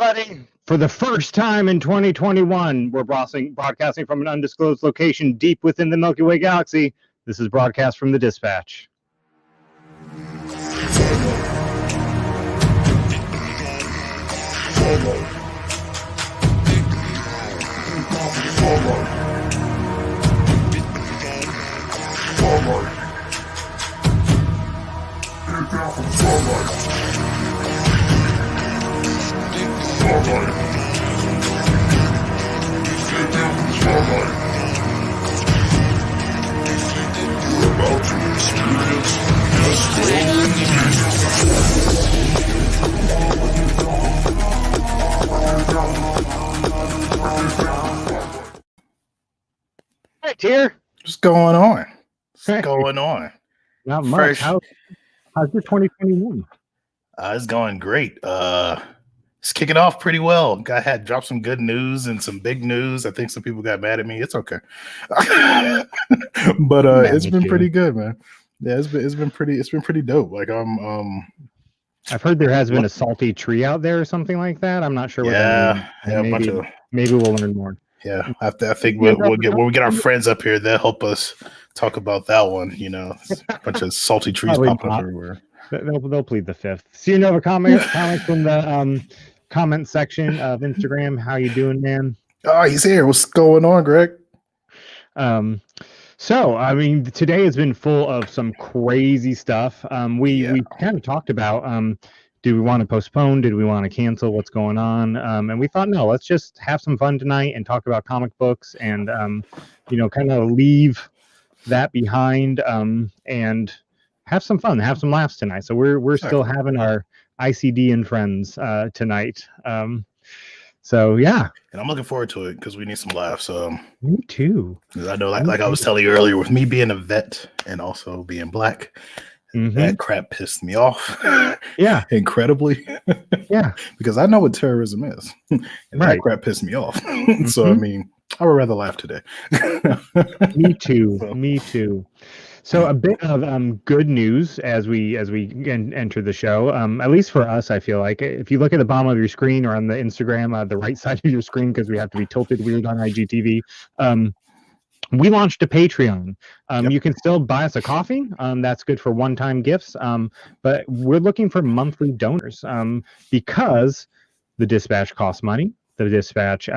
everybody. For the first time in 2021, we're broadcasting from an undisclosed location deep within the Milky Way galaxy. This is broadcast from the Dispatch. Hey, Tier. What's going on? What's going on? Not much. How's your 2021? It's going great. It's kicking off pretty well. I had dropped some good news and some big news. I think some people got mad at me. It's okay. But it's been pretty good, man. Yeah, it's been pretty dope. Like I've heard there has been a salty tree out there or something like that. I'm not sure what that means. Maybe we'll learn more. Yeah, I think when we get our friends up here, they'll help us talk about that one. You know, a bunch of salty trees popping up everywhere. They'll plead the fifth. See you Nova comics from the comment section of Instagram. How you doing, man? Oh, he's here. What's going on, Greg? So I mean, today has been full of some crazy stuff. We kind of talked about do we want to postpone? Did we want to cancel? What's going on? And we thought, no, let's just have some fun tonight and talk about comic books and kind of leave that behind and have some fun, have some laughs tonight. So we're still having our ICD and friends tonight. So yeah, and I'm looking forward to it because we need some laughs. Me too. I know, like I was telling you earlier, with me being a vet and also being black, that crap pissed me off. Yeah, incredibly. Yeah, because I know what terrorism is, and that crap pissed me off. So I mean, I would rather laugh today. Me too. Me too. So a bit of good news as we enter the show. At least for us, I feel like if you look at the bottom of your screen or on the Instagram, the right side of your screen, because we have to be tilted weird on IGTV. We launched a Patreon. You can still buy us a coffee. That's good for one-time gifts. But we're looking for monthly donors because the Dispatch costs money. The Dispatch.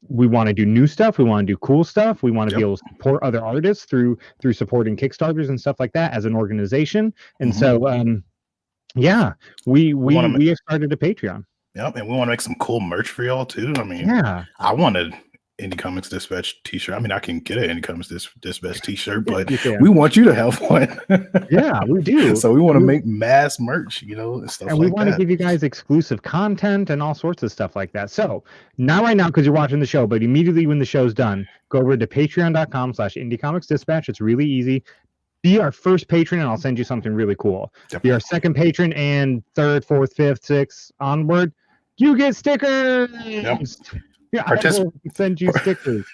We want to do new stuff. We want to do cool stuff. We want to be able to support other artists through supporting Kickstarters and stuff like that as an organization. And so, we started a Patreon. Yep, and we want to make some cool merch for y'all too. I mean, I wanted Indie Comics Dispatch t-shirt. I mean, I can get an Indie Comics Dispatch t-shirt, but we want you to have one. Yeah, we do. So we want to make mass merch, and stuff and we want to give you guys exclusive content and all sorts of stuff like that. So not right now because you're watching the show, but immediately when the show's done, go over to patreon.com/IndieComicsDispatch. It's really easy. Be our first patron and I'll send you something really cool. Be our second patron and third, fourth, fifth, sixth onward. You get stickers. Yeah, I will send you stickers.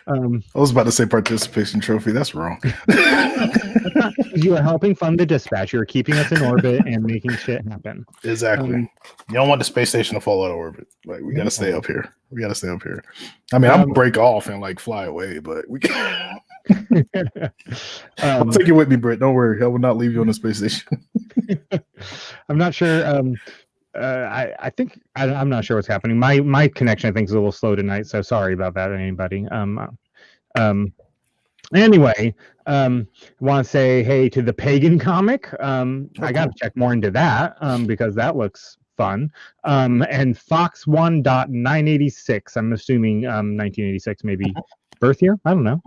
I was about to say participation trophy. That's wrong. You are helping fund the Dispatch. You're keeping us in orbit and making shit happen. Exactly. You don't want the space station to fall out of orbit. Like, we got to stay up here. I mean, I'm break off and like fly away, but we can. I'll take you with me, Britt. Don't worry. I will not leave you on the space station. I'm not sure. I think I'm not sure what's happening. My connection I think is a little slow tonight, so sorry about that, anybody. Anyway, I want to say hey to the Pagan comic. I got to check more into that because that looks fun. And Fox1.986. I'm assuming 1986 maybe birth year. I don't know.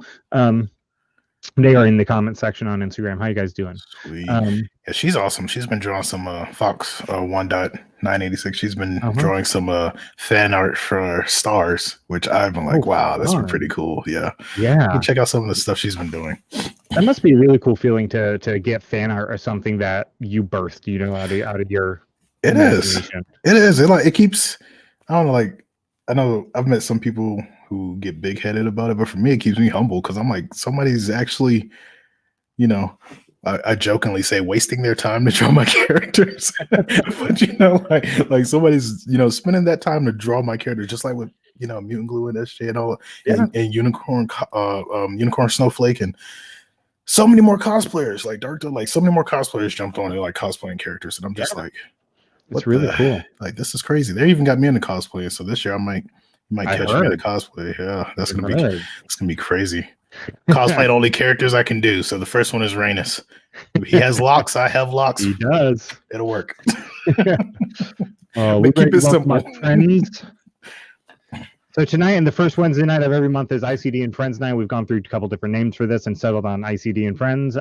They are in the comment section on Instagram. How you guys doing? Sweet. Yeah, she's awesome. She's been drawing some Fox 1.986. She's been drawing some fan art for stars, which I've been like, wow, that's been pretty cool. Yeah. You can check out some of the stuff she's been doing. That must be a really cool feeling to get fan art or something that you birthed, out of your imagination. It is. It keeps. I don't know. Like, I know I've met some people who get big headed about it, but for me, it keeps me humble because I'm like, somebody's actually, I jokingly say wasting their time to draw my characters, but like somebody's spending that time to draw my character, just like with Mutant Glue and SJ and all, and Unicorn Snowflake and so many more cosplayers like Dark, like so many more cosplayers jumped on it, like cosplaying characters, and I'm just like, it's really cool. Like this is crazy. They even got me into cosplay, so this year I might catch me in a cosplay. Yeah, that's gonna be crazy. Cosplay the only characters I can do. So the first one is Rhaenys. He has locks. I have locks. He does. It'll work. We keep it simple. My friends. So tonight and the first Wednesday night of every month is ICD and Friends night. We've gone through a couple different names for this and settled on ICD and Friends.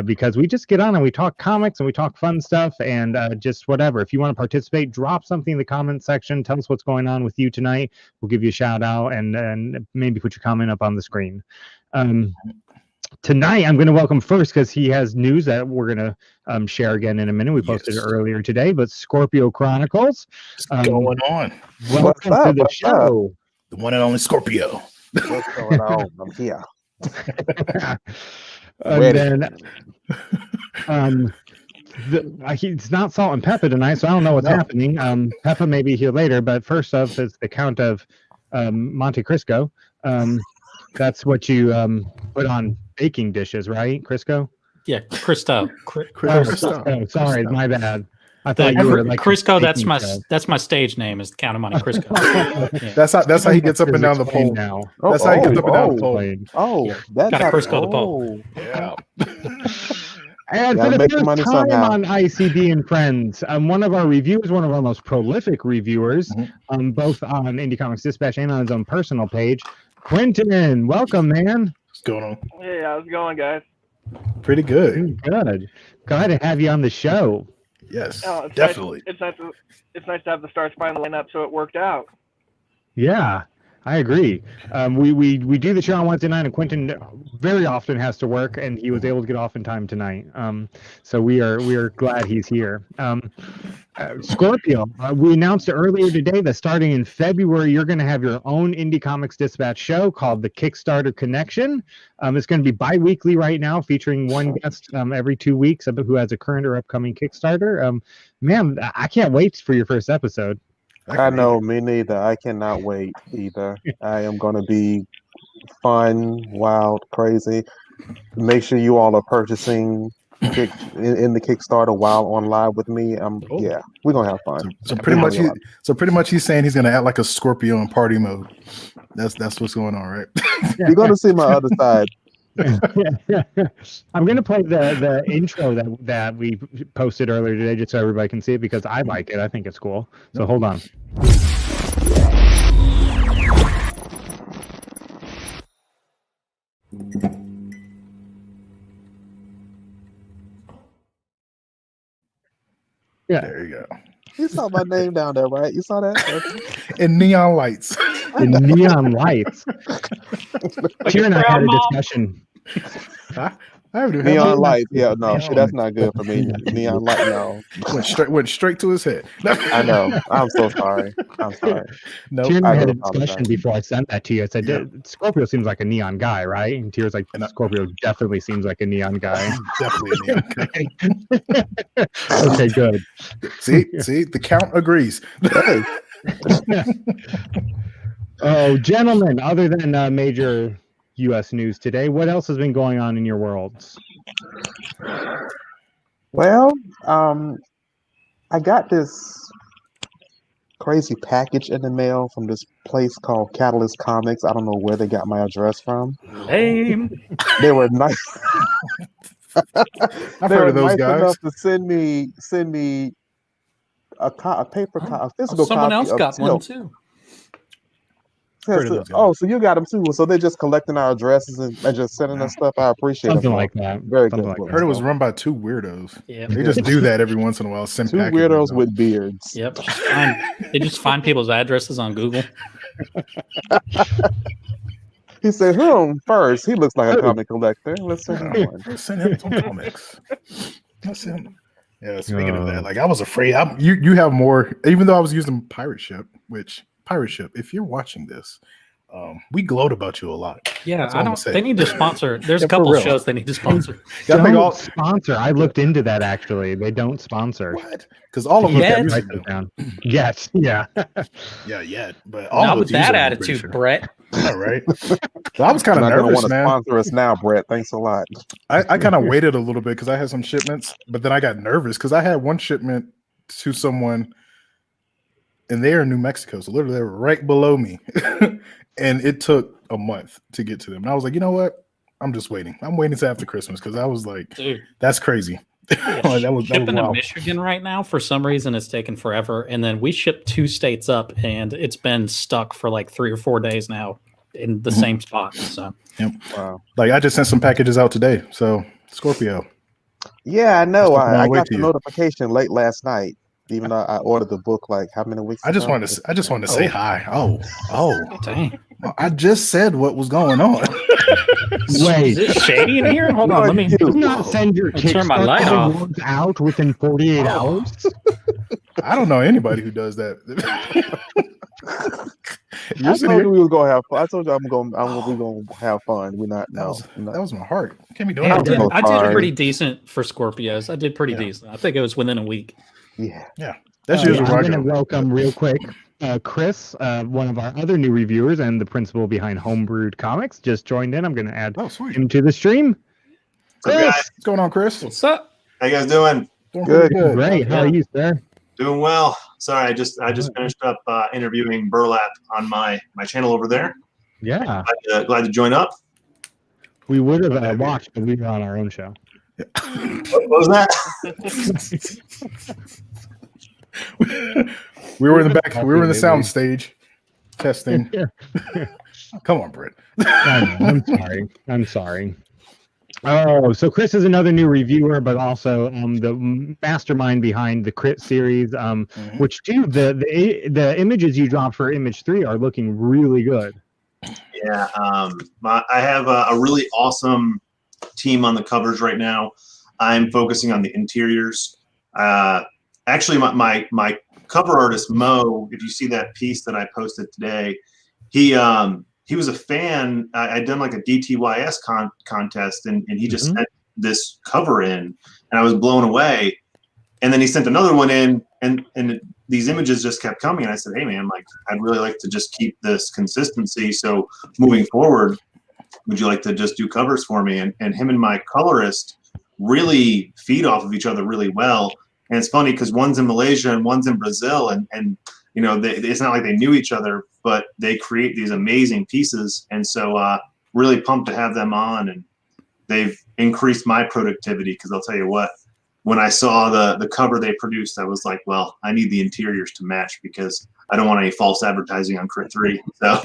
Because we just get on and we talk comics and we talk fun stuff and just whatever. If you want to participate, drop something in the comment section. Tell us what's going on with you tonight. We'll give you a shout out and maybe put your comment up on the screen. Tonight, I'm going to welcome first because he has news that we're going to share again in a minute. We posted it earlier today, but Scorpio Chronicles. What's going on? Welcome to the show. The one and only Scorpio. What's going on? I'm here. And then, it's not Salt and Peppa tonight, so I don't know what's happening. Peppa may be here later, but first up is the Count of Monte Cristo. That's what you put on baking dishes, right, Crisco? Yeah, Cristo. Oh, sorry, my bad. I thought you were like Crisco. That's my stage name is the Count of Monte Cristo. Yeah. That's how he gets up and down the pole now. That's how he gets up and down the pole. That's got Crisco the pole. Yeah. And for the first time on ICD and Friends, one of our reviewers, one of our most prolific reviewers, both on Indie Comics Dispatch and on his own personal page, Quentin. Welcome, man. What's going on? Hey, how's it going, guys? Pretty good. Good. Glad to have you on the show. Yes, it's definitely. It's nice to have the stars finally line up, so it worked out. Yeah, I agree. We do the show on Wednesday night, and Quentin very often has to work, and he was able to get off in time tonight. So we are glad he's here. Scorpio, we announced earlier today that starting in February, you're going to have your own Indie Comics Dispatch show called the Kickstarter Connection. It's going to be bi-weekly right now, featuring one guest every 2 weeks who has a current or upcoming Kickstarter. Man, I can't wait for your first episode. I know, me neither. I cannot wait either. I am going to be fun, wild, crazy. Make sure you all are purchasing in the Kickstarter while on live with me. Yeah, we're gonna have fun. So pretty much he's saying he's gonna act like a Scorpio in party mode. That's what's going on, right? You're gonna see my other side. I'm gonna play the intro that we posted earlier today just so everybody can see it because I like it. I think it's cool. So hold on. Yeah. There you go. You saw my name down there, right? You saw that? In neon lights. In neon lights. Tira and I had a discussion. Neon light. Yeah, no, that's not good for me. Neon light, no. Went straight to his head. I know. I'm so sorry. No, Tira and I had a discussion before I sent that to you. I said, Scorpio seems like a neon guy, right? And Tira's like, Scorpio definitely seems like a neon guy. Definitely a neon guy. Okay, good. See, the count agrees. Oh, gentlemen, other than major U.S. news today, what else has been going on in your worlds? Well, I got this crazy package in the mail from this place called Catalyst Comics. I don't know where they got my address from. Lame. They were nice. I've heard of those guys. Enough to send me a paper copy, a physical someone copy. Someone else got one too. So you got them too. So they're just collecting our addresses and just sending us stuff. I appreciate something like that. Very good. I heard it was run by two weirdos. Yeah, they just do that every once in a while. Send two weirdos with beards. Yep. They just find people's addresses on Google. He said, first. He looks like a comic collector. Let's send him one. Let's send him some comics. Let's send him. Yeah, speaking of that, like I was afraid. You have more, even though I was using Pirate Ship, if you're watching this, We gloat about you a lot. Yeah, all I I'm don't. saying. They need to sponsor. There's Yeah, a couple for real. shows they need to sponsor. I think all sponsor. I looked into that actually. They don't sponsor. what? Because all of Keep them their used prices to. down. Yes. Yeah. Yeah. But all Not of with us use that them, I'm pretty attitude, sure. Brett. All right. So I was kind of Not gonna nervous, want to man. sponsor us now, Brett. Thanks a lot. I kind of waited a little bit because I had some shipments, but then I got nervous because I had one shipment to someone, and they are in New Mexico, so literally they were right below me, and it took a month to get to them. And I was like, you know what? I'm just waiting. I'm waiting to after Christmas because I was like, Dude, that's crazy. yeah, that was shipping to wild. Michigan right now for some reason it's taken forever, and then we shipped 2 states up, and it's been stuck for like 3 or 4 days now in the same spot. So Yep. Wow. Like I just sent some packages out today. So Scorpio. Yeah, I know. Just on my I way got to the you. notification late last night, even though I ordered the book like how many weeks I just ago? wanted to say hi. Oh. dang. I just said what was going on. Wait. Is it shady in here? Hold No, on, let me. you. Do not send your I'll turn my light Kickstarter off. awards out within 48 Oh. hours. I don't know anybody who does that. I told you we was gonna have fun. I told you we gonna have fun. We're not. That was my heart. Can't be doing Yeah, I that. did, so I did sorry. pretty decent for Scorpios. I did pretty Yeah. decent. I think it was within a week. Yeah. That's I'm usually where I going to go. welcome real quick Chris, one of our other new reviewers and the principal behind Homebrewed Comics, just joined in. I'm going to add Oh, sweet. him to the stream. What's up, Chris, guys? What's going on, Chris? What's up? How you guys doing? Doing Good. pretty good. great. How are you, sir? Doing well. Sorry, I just finished up interviewing Burlap on my channel over there. Yeah, Glad to join up. we would have watched, but we were on our own show. What was that? We were in the back. We were in the sound stage testing. Come on, Britt. I'm sorry. I'm sorry. Oh, so Chris is another new reviewer, but also the mastermind behind the Crit series, which too the images you dropped for Image 3 are looking really good. Yeah, I have a really awesome team on the covers right now. I'm focusing on the interiors. Actually, my cover artist Mo, if you see that piece that I posted today, he was a fan. I'd done like a DTYS contest, and he just sent this cover in, and I was blown away. And then he sent another one in, and these images just kept coming. And I said, hey man, like I'd really like to just keep this consistency. So moving forward, would you like to just do covers for me? And him and my colorist really feed off of each other really well. And it's funny because one's in Malaysia and one's in Brazil, and you know, it's not like they knew each other, but they create these amazing pieces. And so really pumped to have them on, and they've increased my productivity because I'll tell you what, when I saw the cover they produced, I was like, well, I need the interiors to match because I don't want any false advertising on Crit 3. So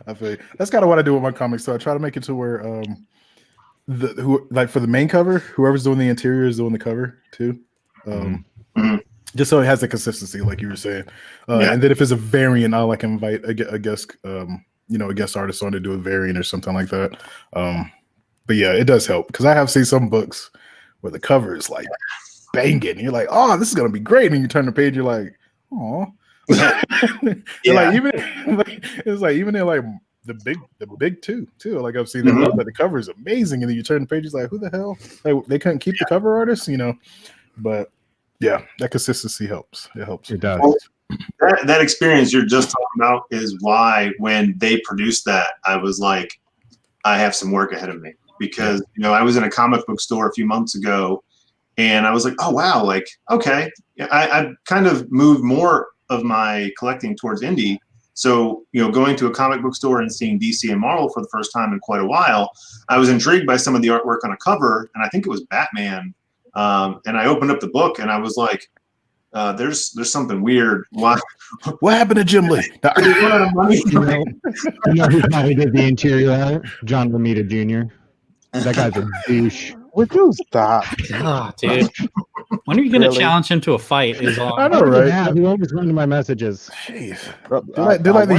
I feel you. That's kind of what I do with my comics. So I try to make it to where like for the main cover, whoever's doing the interior is doing the cover too. Just so it has the consistency, like you were saying. And then if it's a variant, I'll like invite a guest, a guest artist on to do a variant or something like that. But yeah, it does help because I have seen some books where the cover is like banging. You're like, oh, this is gonna be great, and you turn the page, you're like, oh. Like even in like the big two too. Like I've seen that the cover is amazing, and then you turn the page, it's like, who the hell? Like they couldn't keep the cover artist, But yeah, that consistency helps. It helps. It does. Well, that experience you're just talking about is why when they produced that, I was like, I have some work ahead of me because I was in a comic book store a few months ago, and I was like, oh wow, like okay, I've kind of moved more of my collecting towards indie. So going to a comic book store and seeing DC and Marvel for the first time in quite a while, I was intrigued by some of the artwork on a cover, and I think it was Batman. And I opened up the book and I was like, there's something weird. Why? What happened to Jim Lee? You know who probably did the interior art? John Romita Jr. That guy's a douche. Would you stop? God, dude. When are you going to challenge him to a fight? Is all. I know, right? Yeah, he always run to my messages. Jeez. I Do like the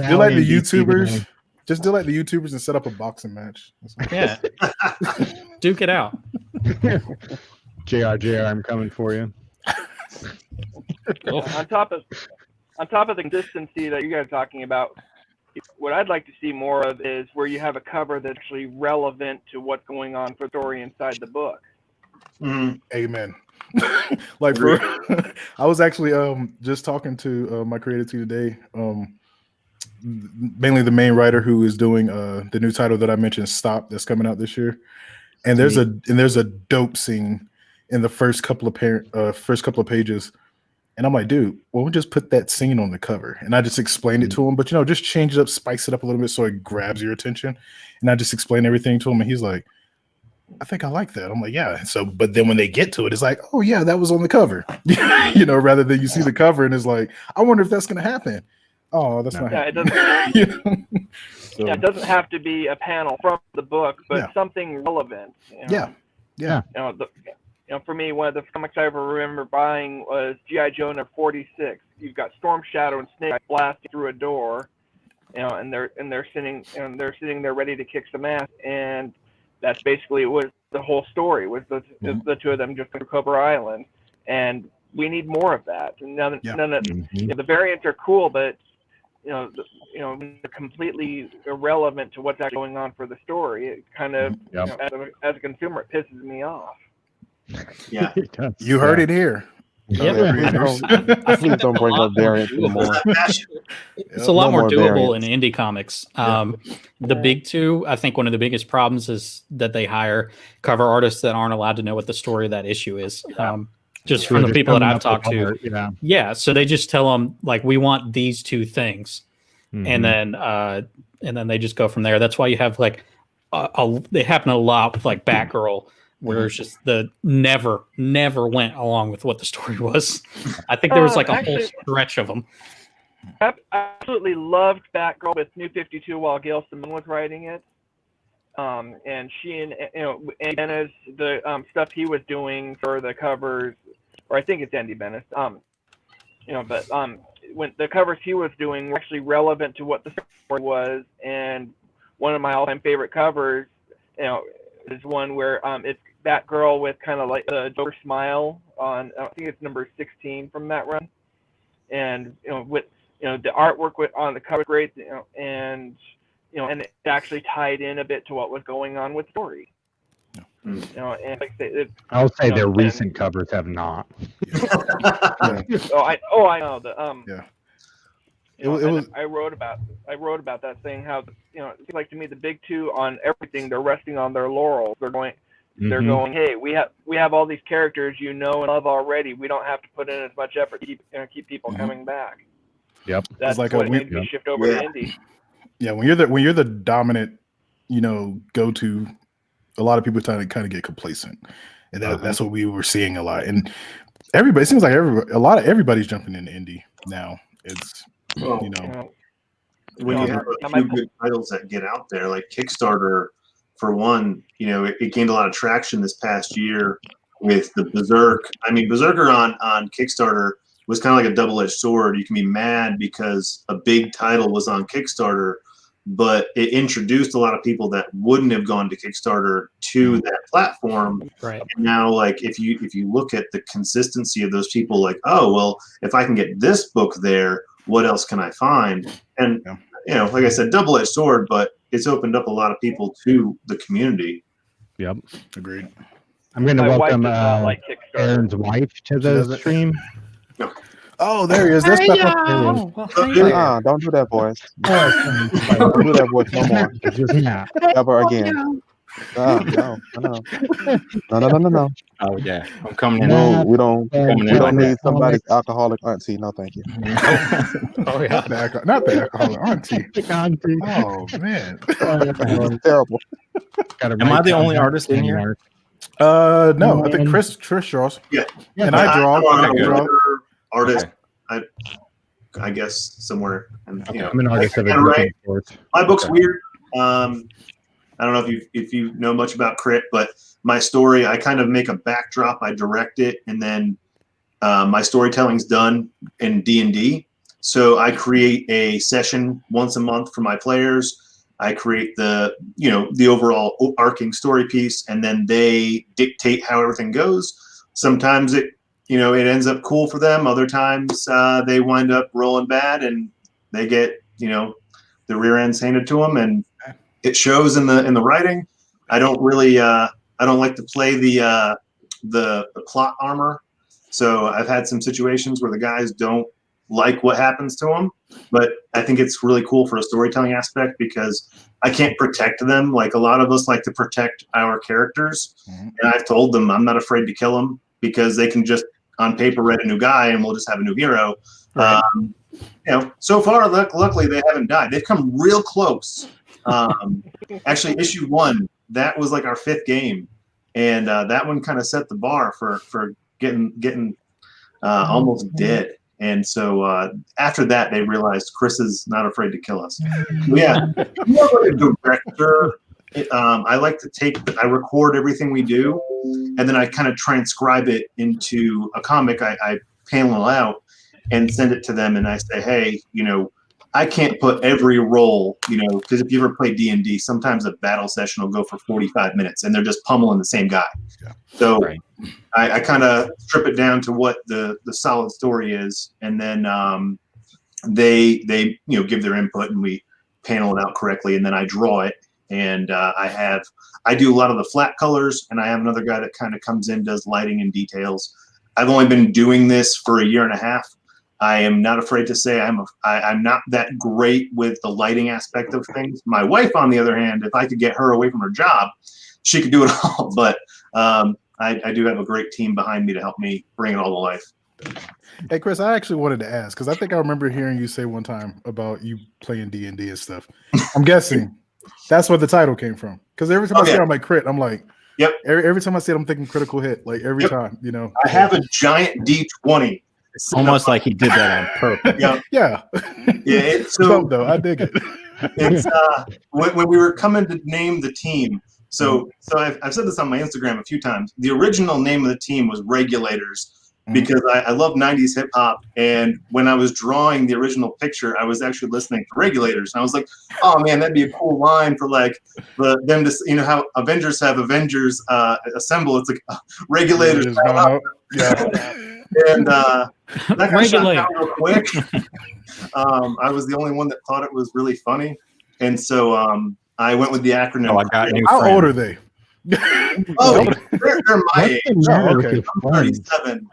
Rally YouTubers. Just do like the YouTubers and set up a boxing match. Yeah. Duke it out. JR, I'm coming for you. On top of on top of the consistency that you guys are talking about, what I'd like to see more of is where you have a cover that's actually relevant to what's going on for the story inside the book. Amen. Like for, I was actually just talking to my creative team today. Mainly the main writer who is doing the new title that I mentioned, Stop, that's coming out this year. And there's a dope scene in the first couple of pages. And I'm like, dude, well, we just put that scene on the cover. And I just explained it to him, but just change it up, spice it up a little bit so it grabs your attention. And I just explained everything to him, and he's like, I think I like that. I'm like, yeah. So, but then when they get to it, it's like, oh yeah, that was on the cover. Rather than you see the cover and it's like, I wonder if that's gonna happen. Oh, that's not happening. It doesn't. So, it doesn't have to be a panel from the book, but something relevant. Yeah. For me, one of the comics I ever remember buying was G.I. Joe number 46. You've got Storm Shadow and Snake blasting through a door, and they're sitting there ready to kick some ass, and that's basically was the whole story. Was the two of them just through Cobra Island, and we need more of that. And none of the variants are cool, but they're completely irrelevant to what's actually going on for the story. It kind of, as a consumer, it pisses me off. Yeah, you heard it here. Please don't bring up variants anymore. It's a lot more doable in indie comics. The big two, I think one of the biggest problems is that they hire cover artists that aren't allowed to know what the story of that issue is. Just from the people that I've talked to. So they just tell them, like, we want these two things. And then they just go from there. That's why you have like they happen a lot with like Batgirl, where it's just the never went along with what the story was. I think there was like a whole stretch of them. I absolutely loved Batgirl with New 52 while Gail Simone was writing it. And she and Bennis, the stuff he was doing for the covers, or I think it's Andy Bennis. When the covers he was doing were actually relevant to what the story was, and one of my all-time favorite covers, is one where it's Batgirl with kind of like the Joker smile on. I think it's number 16 from that run, and with the artwork on the cover, great, and it actually tied in a bit to what was going on with the story. And like I say, I'll say their recent covers have not. I know the I wrote about that, saying how it seems like to me the big two on everything, they're resting on their laurels. They're going, hey, we have all these characters and love already. We don't have to put in as much effort to keep people coming back. Yep, that's like what made me shift over to indie. Yeah, when you're the dominant, go-to, a lot of people kind of get complacent, and that's what we were seeing a lot. And it seems like everybody's jumping into indie now. It's when you have a few good titles that get out there, like Kickstarter, for one, it gained a lot of traction this past year with the Berserk. I mean, Berserker on Kickstarter was kind of like a double-edged sword. You can be mad because a big title was on Kickstarter, but it introduced a lot of people that wouldn't have gone to Kickstarter to that platform. Right. And now, like, if you look at the consistency of those people, like, oh, well, if I can get this book there, what else can I find? And, like I said, double-edged sword, but it's opened up a lot of people to the community. Yep. Agreed. I'm going to welcome Aaron's wife to the stream. No. Oh, there he is. That's don't do that voice. Don't do that voice no more. Ever again. No. Oh yeah, I'm coming in. We don't need somebody's alcoholic auntie. No, thank you. Oh yeah, not the alcoholic auntie. Oh man, terrible. Am I the only artist in here? No, I think Chris draws. Yeah, and I draw. Artist, okay. I guess somewhere. And, I'm an artist of right. My book's weird. I don't know if you know much about Crit, but my story, I kind of make a backdrop, I direct it, and then my storytelling's done in D&D. So I create a session once a month for my players. I create the overall arcing story piece, and then they dictate how everything goes. Sometimes it ends up cool for them. Other times they wind up rolling bad and they get, the rear ends handed to them, and it shows in the writing. I don't really, I don't like to play the plot armor. So I've had some situations where the guys don't like what happens to them, but I think it's really cool for a storytelling aspect because I can't protect them. Like a lot of us like to protect our characters. And I've told them I'm not afraid to kill them because they can just on paper write a new guy and we'll just have a new hero. Right. So far, luckily they haven't died. They've come real close. Actually, issue 1, that was like our 5th game. And that one kind of set the bar for getting almost dead. And so after that, they realized Chris is not afraid to kill us. Yeah, more like a director. I like to I record everything we do, and then I kind of transcribe it into a comic. I panel it out and send it to them, and I say, hey, I can't put every role, because if you ever play D&D, sometimes a battle session will go for 45 minutes, and they're just pummeling the same guy. Yeah. So right. I kind of strip it down to what the solid story is, and then they give their input, and we panel it out correctly, and then I draw it, and I do a lot of the flat colors, and I have another guy that kind of comes in, does lighting and details. I've only been doing this for a year and a half. I am not afraid to say I'm not that great with the lighting aspect of things. My wife, on the other hand, if I could get her away from her job, she could do it all. But I do have a great team behind me to help me bring it all to life. Hey, Chris, I actually wanted to ask, because I think I remember hearing you say one time about you playing D&D and stuff. I'm guessing that's where the title came from. Because every time I say it on my crit, I'm like, yep. Every time I say it, I'm thinking critical hit. Like every time, I have a giant D20. It's almost like he did that on purpose. Yeah. So though, I dig it. It's when we were coming to name the team. So I've said this on my Instagram a few times. The original name of the team was Regulators because I love 90s hip hop. And when I was drawing the original picture, I was actually listening to Regulators. And I was like, oh man, that'd be a cool line for like them to, how Avengers have Avengers Assemble. It's like Regulators. Yeah. And that got shut down real quick. I was the only one that thought it was really funny. And so I went with the acronym. I got new How old are they? They're my age. Okay. I'm 37.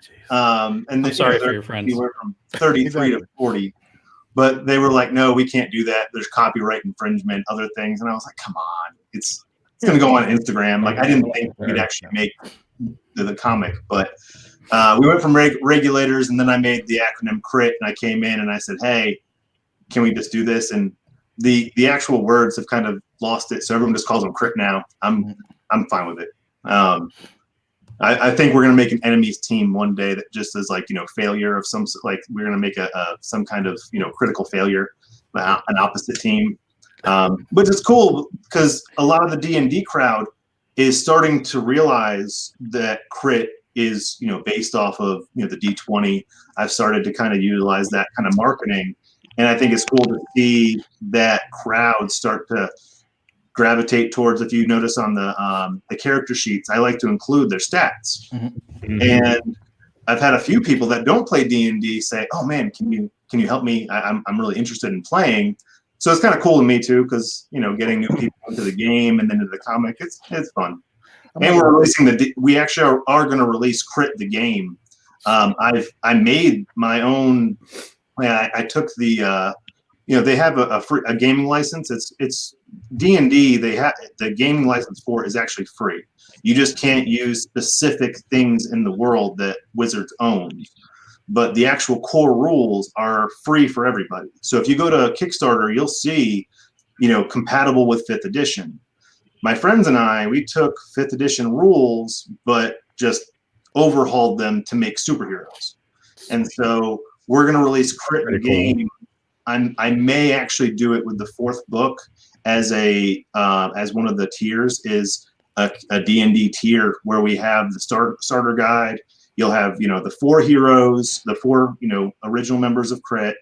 And sorry for your friends. We went from 33 to 40. But they were like, no, we can't do that. There's copyright infringement, other things. And I was like, come on. It's going to go on Instagram. Like, I didn't think we'd actually make the comic. But we went from Regulators, and then I made the acronym CRIT, and I came in and I said, hey, can we just do this? And the actual words have kind of lost it. So everyone just calls them CRIT now. I'm fine with it. I think we're going to make an enemies team one day that just is like, failure of some, like we're going to make some kind of, critical failure, an opposite team. But it's cool because a lot of the D&D crowd is starting to realize that CRIT is, based off of, the D20. I've started to kind of utilize that kind of marketing. And I think it's cool to see that crowd start to gravitate towards, if you notice on the character sheets, I like to include their stats. Mm-hmm. And I've had a few people that don't play D&D say, oh man, can you help me? I'm really interested in playing. So it's kind of cool to me too, because, getting new people into the game and then into the comic, it's fun. And we're releasing we actually are going to release CRIT the game. I made my own. I took the they have a gaming license. It's D&D. They have the gaming license for it is actually free. You just can't use specific things in the world that Wizards owns. But the actual core rules are free for everybody. So if you go to Kickstarter, you'll see, compatible with 5th edition. My friends and I, we took 5th edition rules, but just overhauled them to make superheroes. And so we're going to release CRIT the game. I may actually do it with the 4th book as one of the tiers is a D&D tier where we have the starter guide. You'll have, the 4 heroes, the 4, original members of CRIT.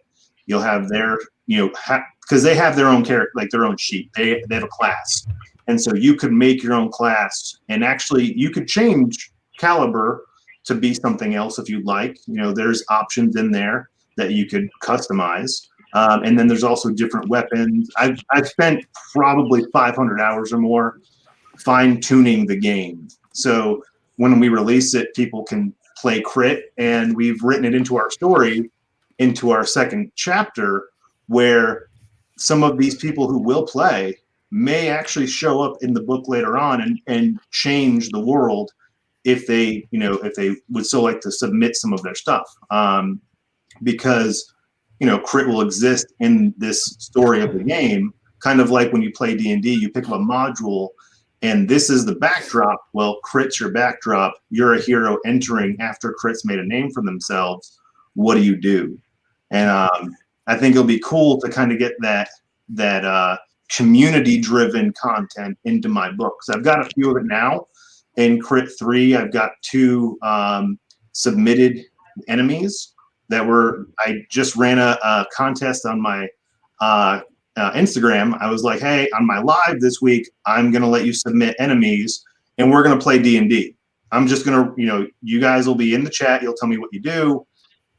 You'll have their, because they have their own character, like their own sheet. They have a class. And so you could make your own class, and actually you could change caliber to be something else if you'd like. There's options in there that you could customize. And then there's also different weapons. I've spent probably 500 hours or more fine-tuning the game. So when we release it, people can play Crit, and we've written it into our story, into our second chapter, where some of these people who will play may actually show up in the book later on and change the world if they would so like to submit some of their stuff. Because Crit will exist in this story of the game, kind of like when you play D&D, you pick up a module and this is the backdrop. Well, Crit's your backdrop. You're a hero entering after Crit's made a name for themselves. What do you do? And I think it'll be cool to kind of get that community-driven content into my books. I've got a few of it now. In Crit 3, I've got 2 submitted enemies I just ran a contest on my Instagram. I was like, hey, on my live this week, I'm going to let you submit enemies, and we're going to play D&D. I'm just going to, you guys will be in the chat. You'll tell me what you do.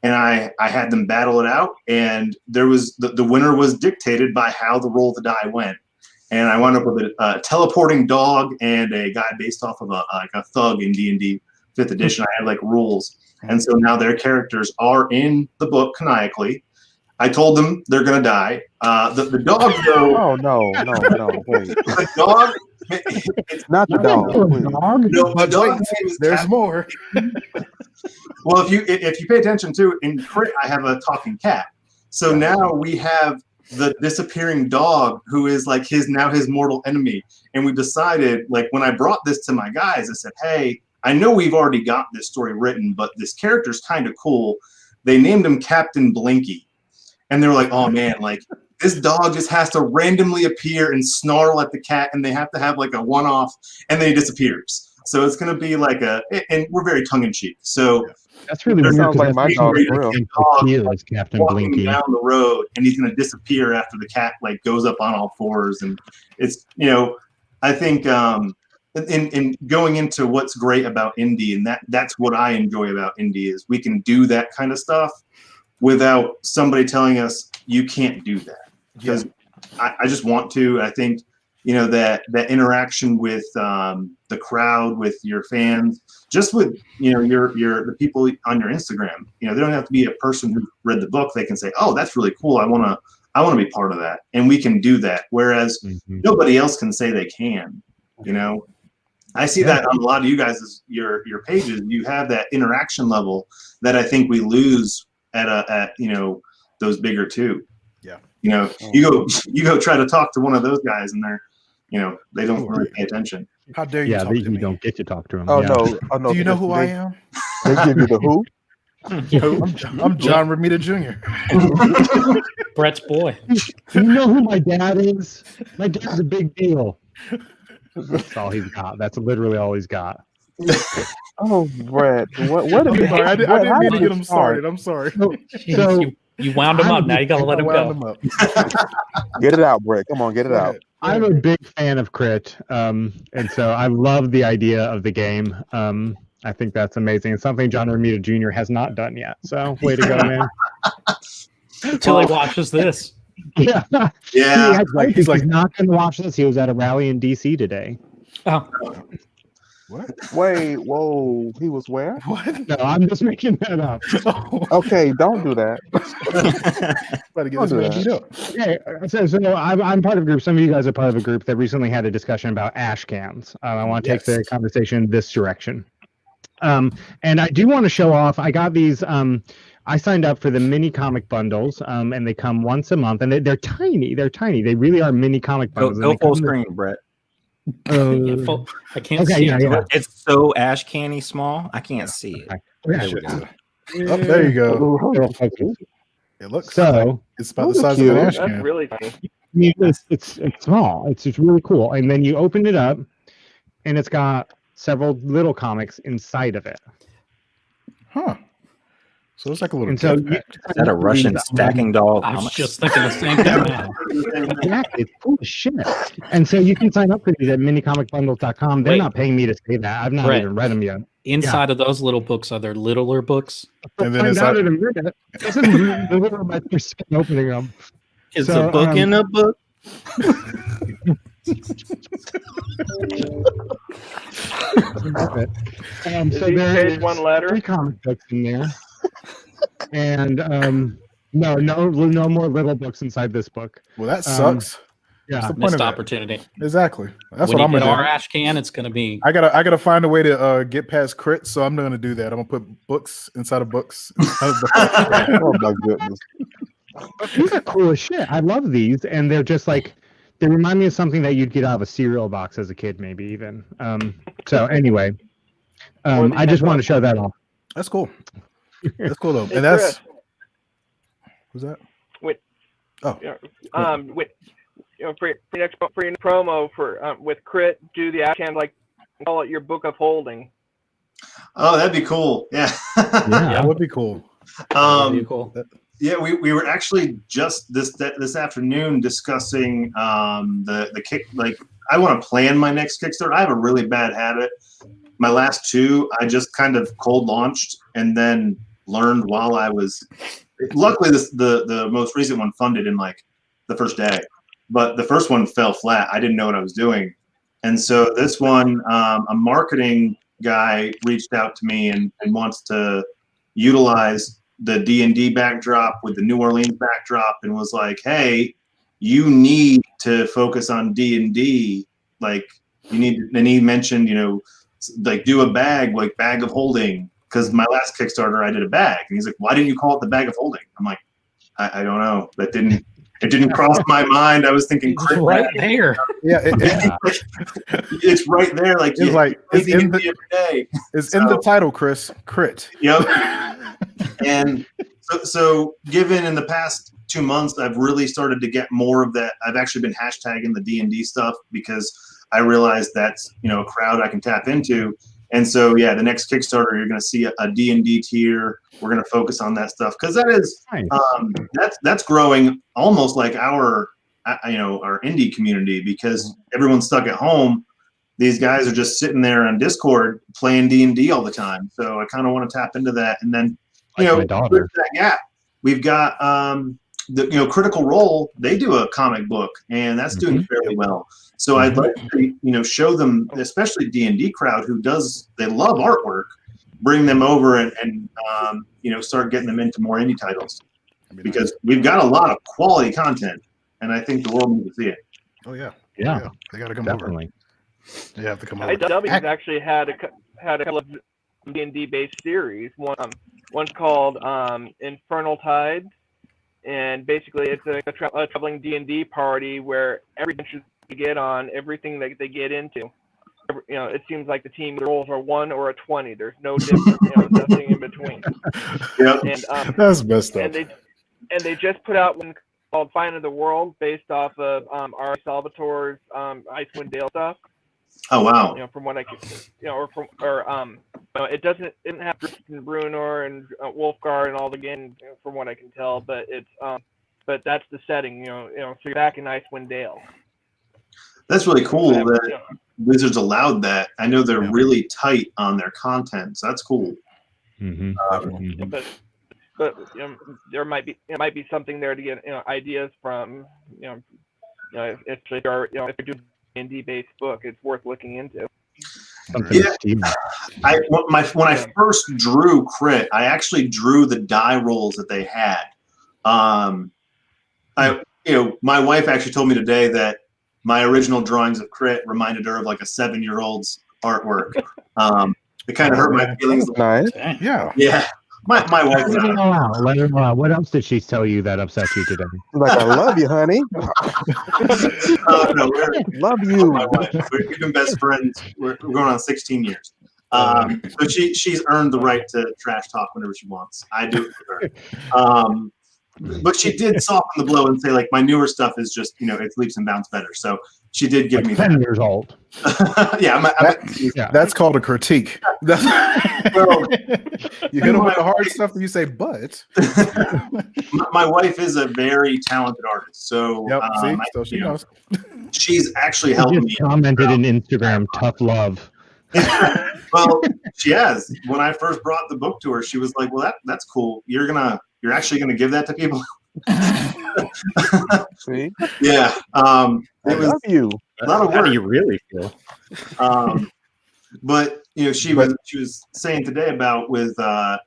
And I had them battle it out, and there was the winner was dictated by how the roll of the die went. And I wound up with a teleporting dog and a guy based off of a thug in D&D 5th edition. I had rules. And so now their characters are in the book canonically. I told them they're going to die. The dog, though. Oh, no, wait. The dog. It's not the dog. No, the dog. There's more. Well, if you pay attention to, in Crit, I have a talking cat. So now we have the disappearing dog who is his mortal enemy. And we decided, when I brought this to my guys, I said, hey, I know we've already got this story written, but this character's kind of cool. They named him Captain Blinky. And they were like, oh man, this dog just has to randomly appear and snarl at the cat, and they have to have a one-off, and then he disappears. So it's going to be and we're very tongue-in-cheek. So that's really weird. Sounds like my dog is real. Captain walking Blinky down the road, and he's going to disappear after the cat goes up on all fours. And it's I think in going into what's great about indie, and that's what I enjoy about indie, is we can do that kind of stuff without somebody telling us you can't do that. Because I just want to. I think that interaction with the crowd, with your fans, just with the people on your Instagram. They don't have to be a person who read the book. They can say, oh, that's really cool. I want to be part of that, and we can do that. Whereas nobody else can say they can. I see that on a lot of you guys' your pages. You have that interaction level that I think we lose at those bigger too. Yeah. You go try to talk to one of those guys, and they're they don't really pay attention. How dare you? Yeah, talk to me? you don't get to talk to them. Oh yeah. no! Do you know who I am? They give you the who? I'm John Romita Jr. Brett's boy. You know who my dad is? My dad's a big deal. That's all he's got. That's literally all he's got. Oh, Brett. What Sorry, I didn't mean to get him started. I'm sorry. So you wound him up. Now you got to let him go. Get it out, Brett. Come on, get it out. I'm a big fan of Crit, and so I love the idea of the game. I think that's amazing. It's something John Romita Jr. has not done yet. So way to go, man. Until he watches this. Yeah. He's he's not going to watch this. He was at a rally in DC today. Oh. What? Wait, whoa. He was where? What? No, I'm just making that up. Okay, don't do that. Better get this man beat up. Okay, so I'm part of a group. Some of you guys are part of a group that recently had a discussion about ash cans. I want to take the conversation this direction. And I do want to show off. I got these. I signed up for the mini comic bundles, and they come once a month, and they're tiny. They're tiny. They really are mini comic bundles. Go full screen, Brett. I can't see it. Yeah. It's so ash canny small. I can't see it. There we go. Oh, there you go. It looks so. It's about the size of an ash That's can. really funny. It's small. It's just really cool. And then you open it up, and it's got several little comics inside of it. Huh. So it's like a little. And so Is that a Russian stacking doll? I was just thinking the same thing. Exactly, it's cool as shit. And so you can sign up for these at minicomicbundles.com. They're not paying me to say that. I've not even read them yet. Inside of those little books are there littler books? And then Find out in a minute. This is the little my first opening them. Is a book in a book? So there's one letter? 3 comic books in there, and no more little books inside this book. Well, that sucks. Yeah, What's the point Missed of that? opportunity. Exactly. That's When what I'm you gonna get do. our ash can, it's gonna be. I gotta find a way to get past crit, so I'm gonna do that. I'm gonna put books inside of books. Inside of books. Oh my goodness. These are cool as shit. I love these, and they're just like they remind me of something that you'd get out of a cereal box as a kid, maybe even. So anyway, I just want to show that off. That's cool. That's cool though, Hey, and that's Chris. who's that? Wait. Oh, With for your next promo for with Crit, do the action like call it your book of holding. Oh, that'd be cool. Yeah. Yeah, that would be cool. Cool. Yeah, we were actually just this afternoon discussing the kick. Like, I want to plan my next Kickstarter. I have a really bad habit. My last 2, I just kind of cold launched and then learned while I was. Luckily, the most recent one funded in like the first day, but the first one fell flat. I didn't know what I was doing, and so this one, a marketing guy reached out to me and wants to utilize the D&D backdrop with the New Orleans backdrop, and was like, "Hey, you need to focus on D&D. Like, you need." And he mentioned, like, do a bag of holding, because my last Kickstarter I did a bag, and he's like, "Why didn't you call it the bag of holding?" I'm like, I don't know. It didn't cross my mind. I was thinking It's right there. Yeah, it's right there. Like, it's like it's in the, every day. it's in the title, Chris. Crit. Yep. And so given in the past 2 months, I've really started to get more of that. I've actually been hashtagging the D&D stuff because I realized that's, a crowd I can tap into. And so, yeah, the next Kickstarter, you're going to see a D&D tier. We're going to focus on that stuff because that is that's growing almost like our indie community, because everyone's stuck at home. These guys are just sitting there on Discord playing D&D all the time. So I kind of want to tap into that. And then, my daughter. that gap, we've got the Critical Role. They do a comic book, and that's doing fairly well. So I'd like to, show them, especially D&D crowd they love artwork, bring them over and start getting them into more indie titles, because we've got a lot of quality content, and I think the world needs to see it. Oh yeah, yeah. They got to come Definitely. over. They have to come over. ICD has actually had a couple of D&D based series. One's called Infernal Tide, and basically it's a traveling D&D party where every adventure they get on, everything that they get into, it seems like the team rolls are 1 or a 20. There's no difference, nothing in between. Yeah, and that's messed up. And they just put out one called Find of the World, based off of R. Salvatore's Icewind Dale stuff. Oh wow! From what I can, it didn't have Tristan Bruner and Wolfgar and all the game, from what I can tell. But it's but that's the setting, So you're back in Icewind Dale. That's really cool that Wizards allowed that. I know they're really tight on their content, so that's cool. Mm-hmm. But there might be something there to get ideas from. If you're doing D&D based book, it's worth looking into. Yeah, when I first drew Crit, I actually drew the die rolls that they had. My wife actually told me today that my original drawings of Crit reminded her of like a 7-year-old's artwork. It kind of hurt my feelings. Nice. Yeah. Yeah. My wife. Let her know out. Let her know out. What else did she tell you that upset you today? Like, I love you, honey. No, Love you. My wife. We've been best friends. We're going on 16 years. So she's earned the right to trash talk whenever she wants. I do it for her. But she did soften the blow and say, like, my newer stuff is just, it's leaps and bounds better. So she did give me 10 that. years old. Yeah, That's called a critique. Well, you hit them with the hard stuff, and you say, "But." my wife is a very talented artist, so so she knows. She's actually helped me. Commented in Instagram, tough love. Well, she has. When I first brought the book to her, she was like, "Well, that's cool. You're actually gonna give that to people." See? Yeah. I love you. A lot of work. How do you really feel? But she was saying today about with the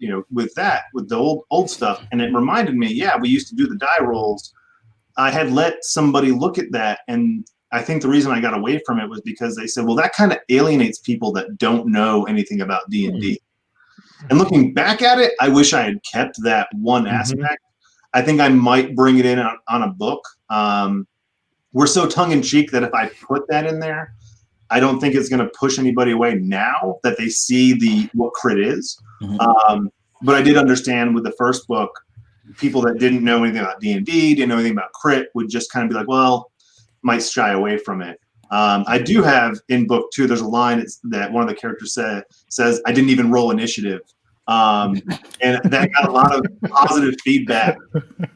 old stuff, and it reminded me. Yeah, we used to do the die rolls. I had let somebody look at that, and I think the reason I got away from it was because they said, well, that kind of alienates people that don't know anything about D&D. And looking back at it, I wish I had kept that one aspect. I think I might bring it in on a book. We're so tongue-in-cheek that if I put that in there, I don't think it's going to push anybody away now that they see what crit is. But I did understand with the first book, people that didn't know anything about D&D, didn't know anything about crit, would just kind of be like, well, might shy away from it. I do have in book 2, there's a line that one of the characters says, I didn't even roll initiative. And that got a lot of positive feedback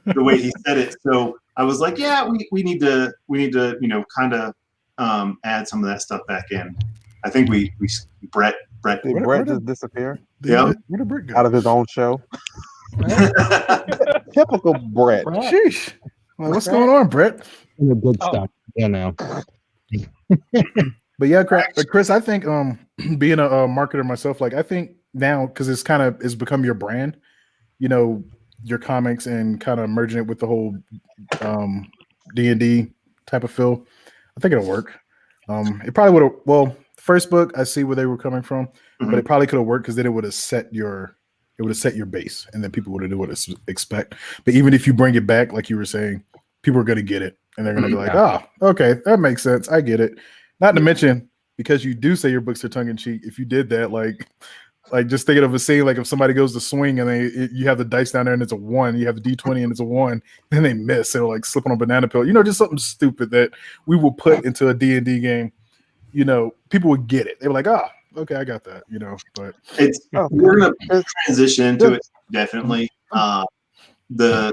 the way he said it. So I was like, yeah, we need to kind of add some of that stuff back in. I think Brett did Brett just disappear? Yeah. Where did Brett go? Out of his own show. Typical Brett. Sheesh. Well, what's going on, Brett? The good stuff. Yeah, now. But yeah, Chris, I think being a marketer myself, like I think now because it's become your brand, your comics and kind of merging it with the whole D&D type of feel. I think it'll work. It probably would have. Well, first book, I see where they were coming from, but it probably could have worked because then it would have set your base, and then people would have knew what to expect. But even if you bring it back, like you were saying, people are going to get it, and they're going to be like, "Oh, okay, that makes sense. I get it." Not to mention, because you do say your books are tongue in cheek. If you did that, like just thinking of a scene, like if somebody goes to swing and you have the dice down there and it's a 1, you have the D20 and it's a 1, then they miss, they'll like slip on a banana peel. Just something stupid that we will put into a D&D game. People would get it. They were like, okay, I got that. But we're gonna transition into it definitely. We're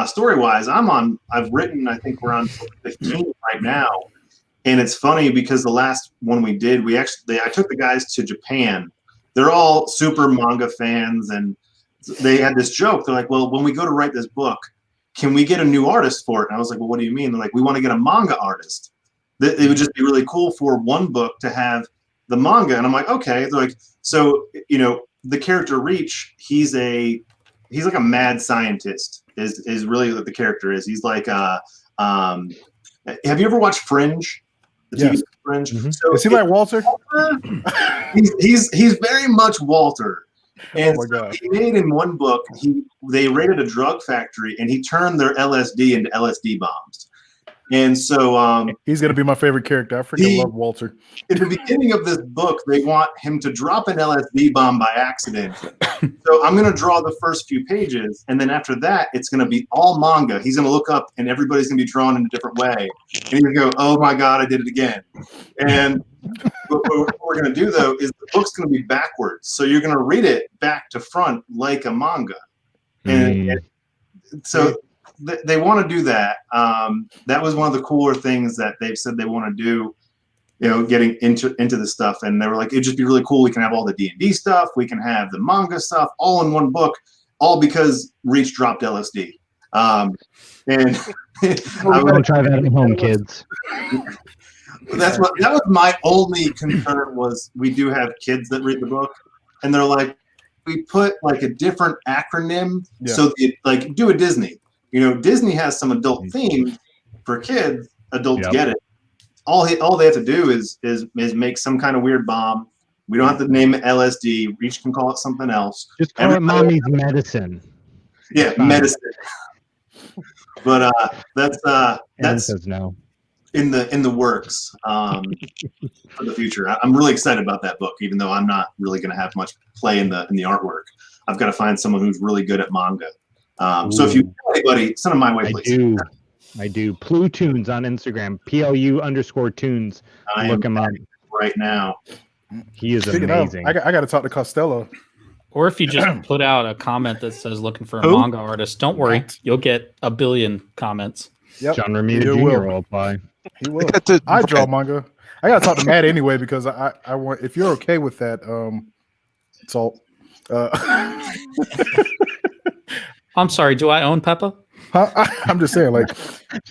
story wise. I've written. I think we're on 15 right now. And it's funny because the last one we did, I took the guys to Japan. They're all super manga fans, and they had this joke. They're like, well, when we go to write this book, can we get a new artist for it? And I was like, well, what do you mean? They're like, we want to get a manga artist. It would just be really cool for one book to have the manga. And I'm like, okay. They're like, so, the character Reach, he's like a mad scientist is really what the character is. He's like, have you ever watched Fringe? Yes. Fringe. So is he like Walter? He's very much Walter. And oh my God. He made in one book, they raided a drug factory and he turned their LSD into LSD bombs. And so he's gonna be my favorite character. I freaking love Walter. In the beginning of this book, they want him to drop an LSD bomb by accident. So I'm gonna draw the first few pages, and then after that, it's gonna be all manga. He's gonna look up, and everybody's gonna be drawn in a different way, and he's gonna go, "Oh my God, I did it again!" And what we're gonna do though is the book's gonna be backwards, so you're gonna read it back to front like a manga, and so. They want to do that. That was one of the cooler things that they've said they want to do, getting into this stuff. And they were like, it'd just be really cool. We can have all the D&D stuff. We can have the manga stuff all in one book, all because Reach dropped LSD. And I would try that at home, kids. That was my only concern was we do have kids that read the book, and they're like, we put like a different acronym. So do a Disney. Disney has some adult themes for kids. Adults get it. All they have to do is make some kind of weird bomb. We don't have to name it LSD. Reach can call it something else. Just call it mommy's medicine. Yeah, medicine. But that's says no. in the works for the future. I'm really excited about that book, even though I'm not really going to have much play in the artwork. I've got to find someone who's really good at manga. So if you know anybody, send them my way, please. I do. Plutoons on Instagram. PLU_tunes. Look them up right now. He is Speaking amazing. of, I got to talk to Costello. Or if you just put out a comment that says looking for a manga artist, don't worry, you'll get a billion comments. Yep. John Romita Jr. will apply. He will. I draw manga. I gotta talk to Matt anyway because I want, if you're okay with that, Salt. I'm sorry, do I own Peppa? I'm just saying, like,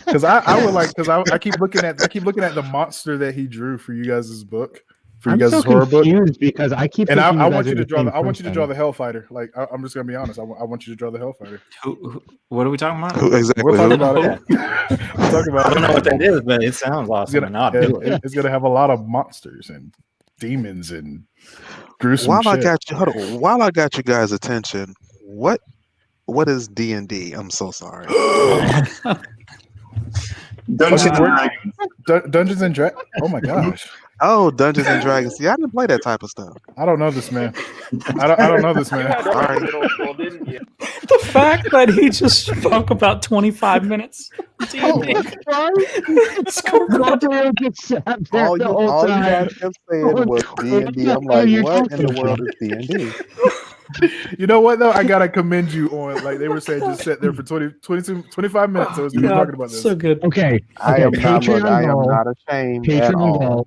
because I would like, because I keep looking at the monster that he drew for you guys' book. I'm so horror book because I keep and thinking I you want guys you are to draw the I want you to draw same the Hellfighter. Like I'm just gonna be honest. I want you to draw the Hellfighter. What are we talking about? Exactly. We'll talk about it. We'll talk about I don't know what that is, but it sounds awesome. It's gonna have a lot of monsters and demons and gruesome While shit. While I got you guys' attention, what is D&D? I'm so sorry. Dungeons and Dragons. Dungeons and Dragons. Oh my gosh. Oh, Dungeons and Dragons. See, I didn't play that type of stuff. I don't know this man. I don't know this man. All right. Didn't you? The fact that he just spoke about 25 minutes. All you guys kept saying was D&D. I'm like, what in the world is D&D? You know what though? I gotta commend you on, like they were saying, just sit there for 25 minutes. So we were talking about this. So good. Okay. I am not ashamed at all.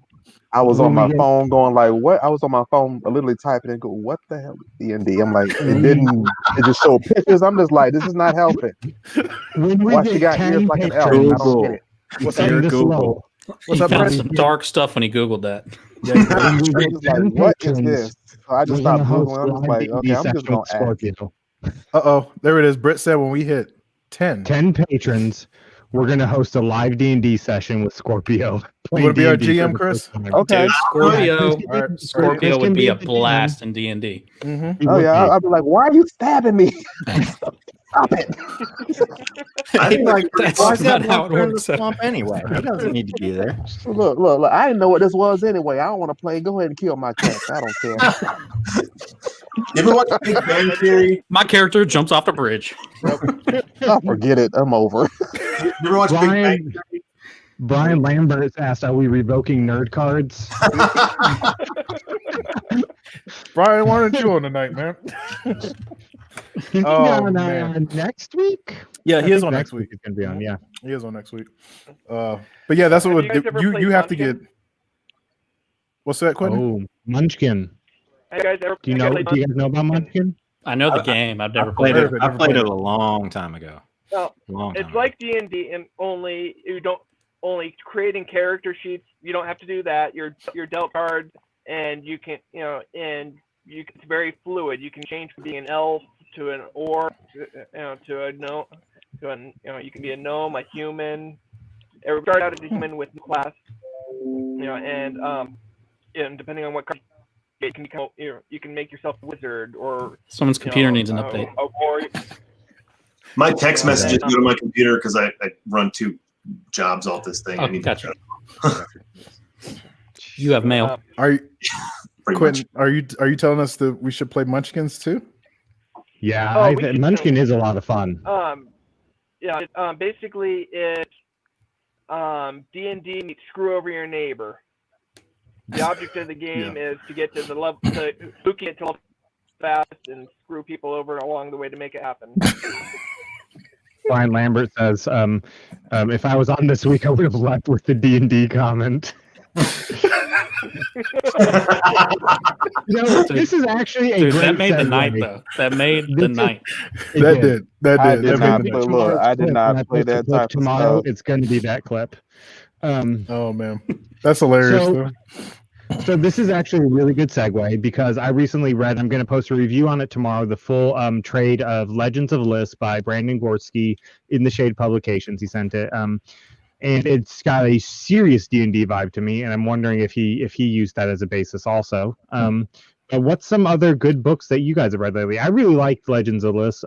I was on my phone going like, what? I was on my phone literally typing and go, what the hell is D&D? I'm like, it just showed pictures. I'm just like, this is not helping. Why she got ears like an elf? I don't get it. What's up, Google? He found some dark stuff when he Googled that. I'm just like, what is this? So I just stopped Googling. I'm just like, okay, I'm just going to ask. There it is. Britt said when we hit 10 patrons, we're going to host a live D&D session with Scorpio. You want to be our GM, Chris? Okay. Dude, Scorpio would be a blast in D&D. Mm-hmm. Oh, yeah. I'll be like, why are you stabbing me? Stop it. I think like that's not how it works. Anyway, he doesn't need to be there. Look, I didn't know what this was anyway. I don't want to play. Go ahead and kill my cat. I don't care. You ever watch Big Bang Theory? My character jumps off the bridge. Oh, forget it. I'm over. You ever watch Big Bang Theory? Brian Lambert asked, are we revoking nerd cards? Brian, why aren't you on tonight, man? Next week? Yeah, he is on next week. He's going to be on, yeah. He is on next week. But yeah, that's what you have to get. What's that, Quentin? Oh, Munchkin. Hey guys, do you guys know about Munchkin? I know the game. I've never played it. I played it a long time ago. Well, it's like D&D, and only creating character sheets. You don't have to do that. You're dealt cards, and you can it's very fluid. You can change from being an elf to an orc, to a gnome, you can be a gnome, a human. It starts out as a human with class, and depending on what card you can become, you can make yourself a wizard or someone's computer needs an update. My text messages go to my computer because I run 2 jobs off this thing. Oh, gotcha. You have mail. Are you, Quentin? Are you telling us that we should play Munchkins too? Yeah, Munchkin is a lot of fun. Basically it's D&D meets Screw Over Your Neighbor. The object of the game is to get to the level, who can get to level fast and screw people over along the way to make it happen. Brian Lambert says, if I was on this week, I would have left with the D&D comment. This is actually a great that made segue. the night though. That made the night. That did. I did not play that type tomorrow. of stuff. It's going to be that clip. Oh man, that's hilarious. So this is actually a really good segue because I recently read, I'm going to post a review on it tomorrow, the full trade of Legends of List by Brandon Gorski in the Shade Publications. He sent it. And it's got a serious D&D vibe to me, and I'm wondering if he used that as a basis also. What's some other good books that you guys have read lately? I really liked Legends of List.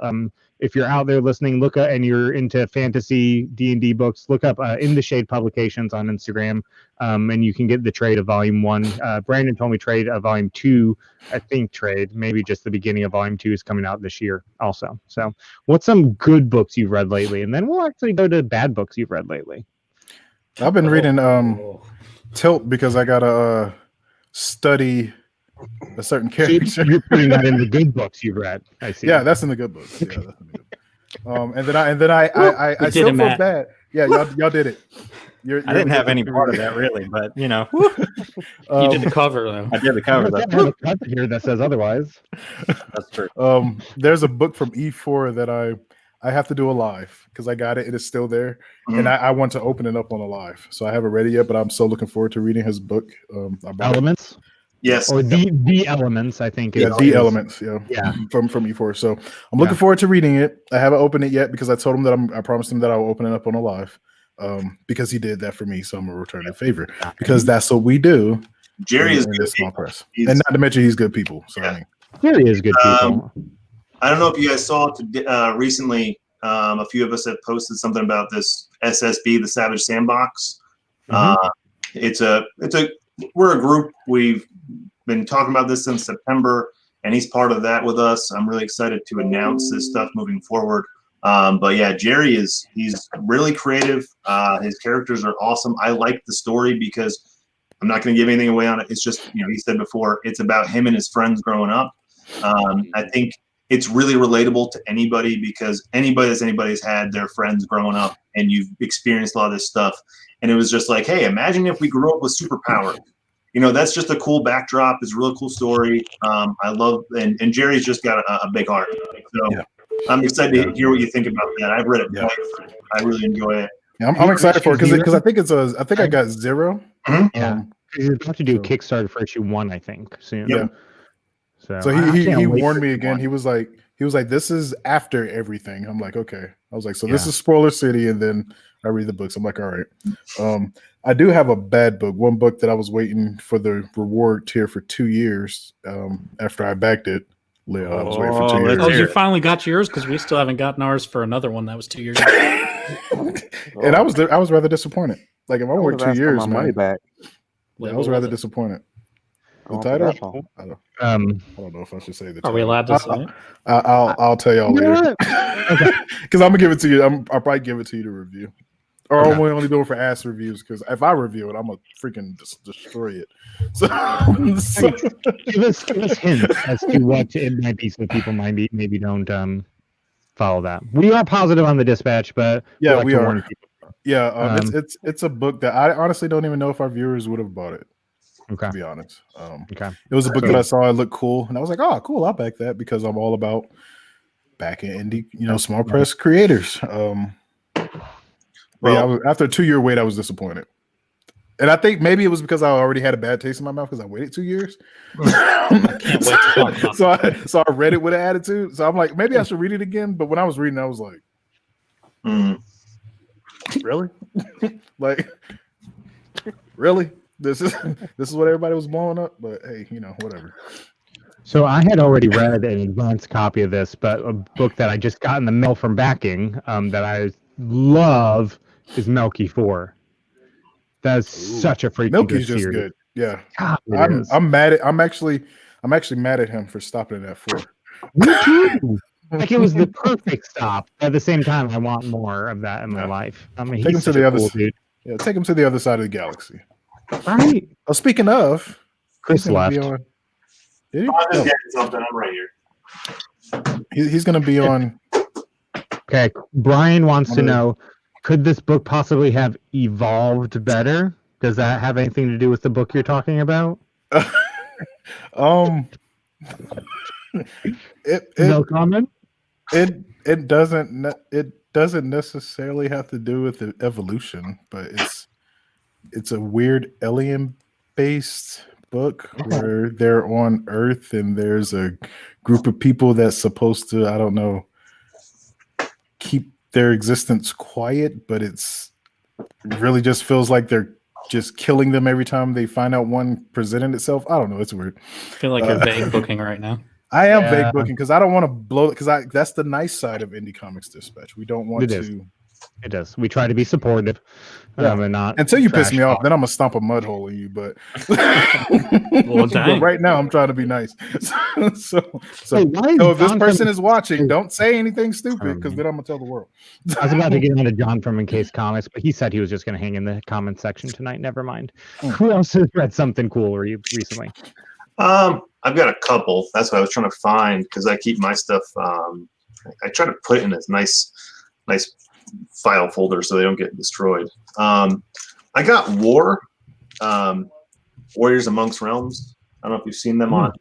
If you're out there listening, look up, and you're into fantasy D&D books, look up In the Shade Publications on Instagram, and you can get the trade of Volume 1. Brandon told me trade of Volume 2. I think trade, maybe just the beginning of Volume 2 is coming out this year also. So what's some good books you've read lately? And then we'll actually go to bad books you've read lately. I've been reading Tilt because I got study a certain character. You're putting that in the good books you've read. I see. Yeah, that's in the good books. Yeah, that's in the good. And then I still feel bad. Yeah, y'all did it. I didn't have any part of that really, but you know, you did the cover though. I did the cover. I have a cut here that says otherwise. That's true. There's a book from E4 that I have to do a live because I got it. It is still there, and I want to open it up on a live. So I haven't read it yet, but I'm so looking forward to reading his book. Elements. Yes, or the elements. I think. Yeah, the elements. Yeah, yeah. From E4. So I'm looking forward to reading it. I haven't opened it yet because I told him that I promised him that I will open it up on a live. Because he did that for me, so I'm gonna return the favor because that's what we do. Jerry is good small press, and not to mention he's good people. So I mean, Jerry is good people. I don't know if you guys saw recently. A few of us have posted something about this SSB, the Savage Sandbox. We're a group. We've been talking about this since September, and he's part of that with us. I'm really excited to announce this stuff moving forward. But yeah, Jerry he's really creative. His characters are awesome. I like the story because I'm not going to give anything away on it. It's just, he said before, it's about him and his friends growing up. I think it's really relatable to anybody because anybody's had their friends growing up and you've experienced a lot of this stuff. And it was just like, hey, imagine if we grew up with superpowers. That's just a cool backdrop. It's a really cool story. I love, and Jerry's just got a big heart. So yeah. I'm excited to hear what you think about that. I've read it twice. I really enjoy it. Yeah, I'm excited for it because I think I got 0. Yeah, you have to do Kickstarter for issue 1, I think, soon. Yeah. So he warned me again. He was like, this is after everything. I'm like, okay. I was like, so this is Spoiler City, and then I read the books. I'm like, all right. I do have a bad book. One book that I was waiting for the reward tier for 2 years. After I backed it. I was waiting for 2 years. Oh, you finally got yours because we still haven't gotten ours for another one that was 2 years ago. And I was rather disappointed. Like if I went 2 years, my money back. Yeah, I was rather disappointed. The title? I don't know if I should say the title. Are we allowed to say it? I'll tell y'all later. Because I'm gonna give it to you. I'll probably give it to you to review. Or I'm only doing for ass reviews because if I review it, I'm gonna freaking destroy it. So give us hints as to what it might be, so people maybe don't follow that. We are positive on the dispatch, but yeah, we are. Yeah, it's a book that I honestly don't even know if our viewers would have bought it. Okay, to be honest. It was a book that I saw. It looked cool, and I was like, "Oh, cool! I'll back that," because I'm all about backing indie, small press creators. After a 2-year wait, I was disappointed. And I think maybe it was because I already had a bad taste in my mouth because I waited 2 years. So I read it with an attitude. So I'm like, maybe I should read it again. But when I was reading, I was like, really? Like, really? This is what everybody was blowing up. But hey, whatever. So I had already read an advanced copy of this, but a book that I just got in the mail from backing that I love is Melky 4. That's such a freaking Melky's good just series. good. Yeah. God, I'm actually mad at him for stopping it at 4. Me too. Like it was the perfect stop. At the same time, I want more of that in my life. I mean, take him to the other dude. Yeah, take him to the other side of the galaxy. Right. Oh, speaking of, Chris left. Did he? I'm just getting something. I'm right here. He's going to be on. Okay, Brian wants to know: could this book possibly have evolved better? Does that have anything to do with the book you're talking about? No comment. It doesn't necessarily have to do with the evolution, but it's a weird alien based book where they're on Earth and there's a group of people that's supposed to, I don't know, keep their existence quiet, but it really just feels like they're just killing them every time they find out one presented itself. I don't know. It's weird. I feel like you're vague booking right now. I am vague booking because I don't want to blow it because that's the nice side of Indie Comics Dispatch. We don't want to It does. We try to be supportive, and not until you piss me off. talk. Then I'm gonna stomp a mud hole in you. But, Well, but right now, I'm trying to be nice. so if this person is watching, don't say anything stupid because then I'm gonna tell the world. I was about to get into John from In Case Comics, but he said he was just going to hang in the comment section tonight. Never mind. Who else has read something cool recently? I've got a couple. That's what I was trying to find because I keep my stuff. I try to put it in this nice file folder so they don't get destroyed. I got Warriors Amongst Realms. I don't know if you've seen them on.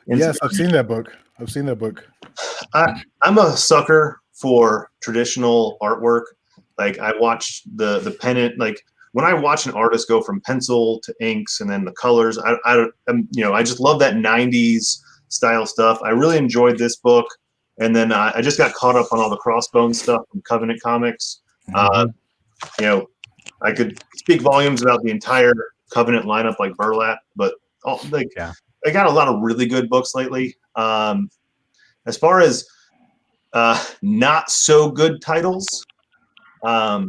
Yes, I've seen that book. I'm a sucker for traditional artwork. Like I watch the pennant. Like when I watch an artist go from pencil to inks and then the colors, I just love that '90s style stuff. I really enjoyed this book. And then I just got caught up on all the Crossbones stuff from Covenant Comics. I could speak volumes about the entire Covenant lineup like burlap, but I got a lot of really good books lately. As far as not so good titles, I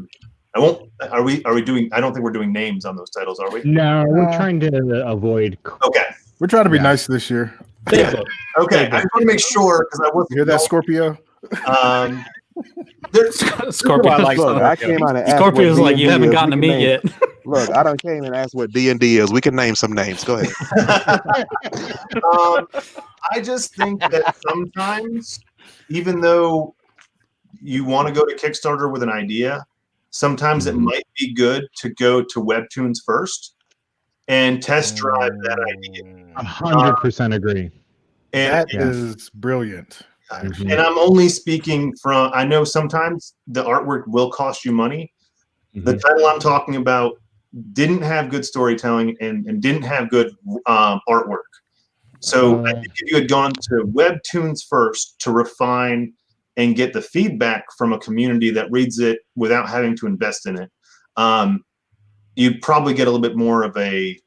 won't. Are we doing? I don't think we're doing names on those titles, are we? No, we're trying to avoid. Okay, we're trying to be nice this year. Yeah. Okay, I just want to make sure because I wasn't. You hear that, Scorpio? Scorpio. I came out and asked Scorpio's like, you haven't gotten to me yet. Look, I done came and asked what D&D is. We can name some names. Go ahead. I just think that sometimes, even though you want to go to Kickstarter with an idea, sometimes it might be good to go to Webtoons first and test drive that idea. 100% agree. That is brilliant. And I'm only speaking from, I know sometimes the artwork will cost you money. The title I'm talking about didn't have good storytelling and didn't have good artwork. So I think if you had gone to Webtoons first to refine and get the feedback from a community that reads it without having to invest in it, you'd probably get a little bit more of a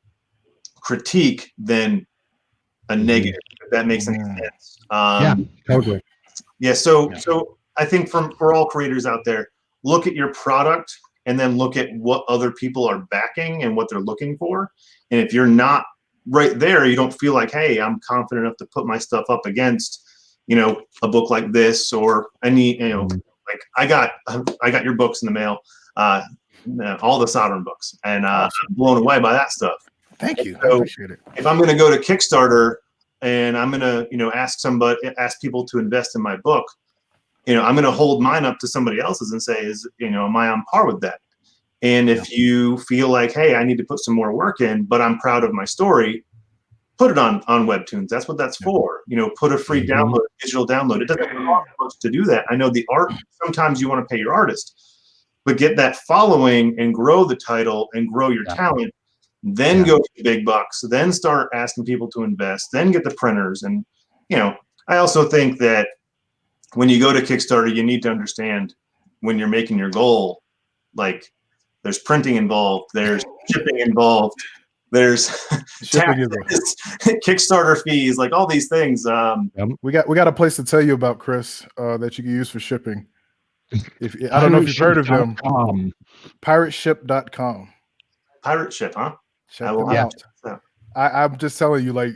critique than a negative, if that makes any sense. Totally. Yeah, so I think for all creators out there, look at your product and then look at what other people are backing and what they're looking for. And if you're not right there, you don't feel like, hey, I'm confident enough to put my stuff up against, a book like this or any, like I got your books in the mail, all the Sovereign books, and I'm blown away by that stuff. Thank you. So I appreciate it. if I'm going to go to Kickstarter and I'm going to, ask people to invest in my book, I'm going to hold mine up to somebody else's and say, am I on par with that? And if you feel like, hey, I need to put some more work in, but I'm proud of my story, put it on Webtoons. That's what that's for. Put a free download, digital download. It doesn't cost much to do that. I know the art, sometimes you want to pay your artist, but get that following and grow the title and grow your talent. Then go to the big bucks, then start asking people to invest, then get the printers. And, I also think that when you go to Kickstarter, you need to understand when you're making your goal, like there's printing involved, there's shipping involved, there's taxes, Kickstarter fees, like all these things. We got a place to tell you about, Chris, that you can use for shipping. I don't know if you've heard of them. Pirateship.com. Pirate Ship, huh? I'm just telling you, like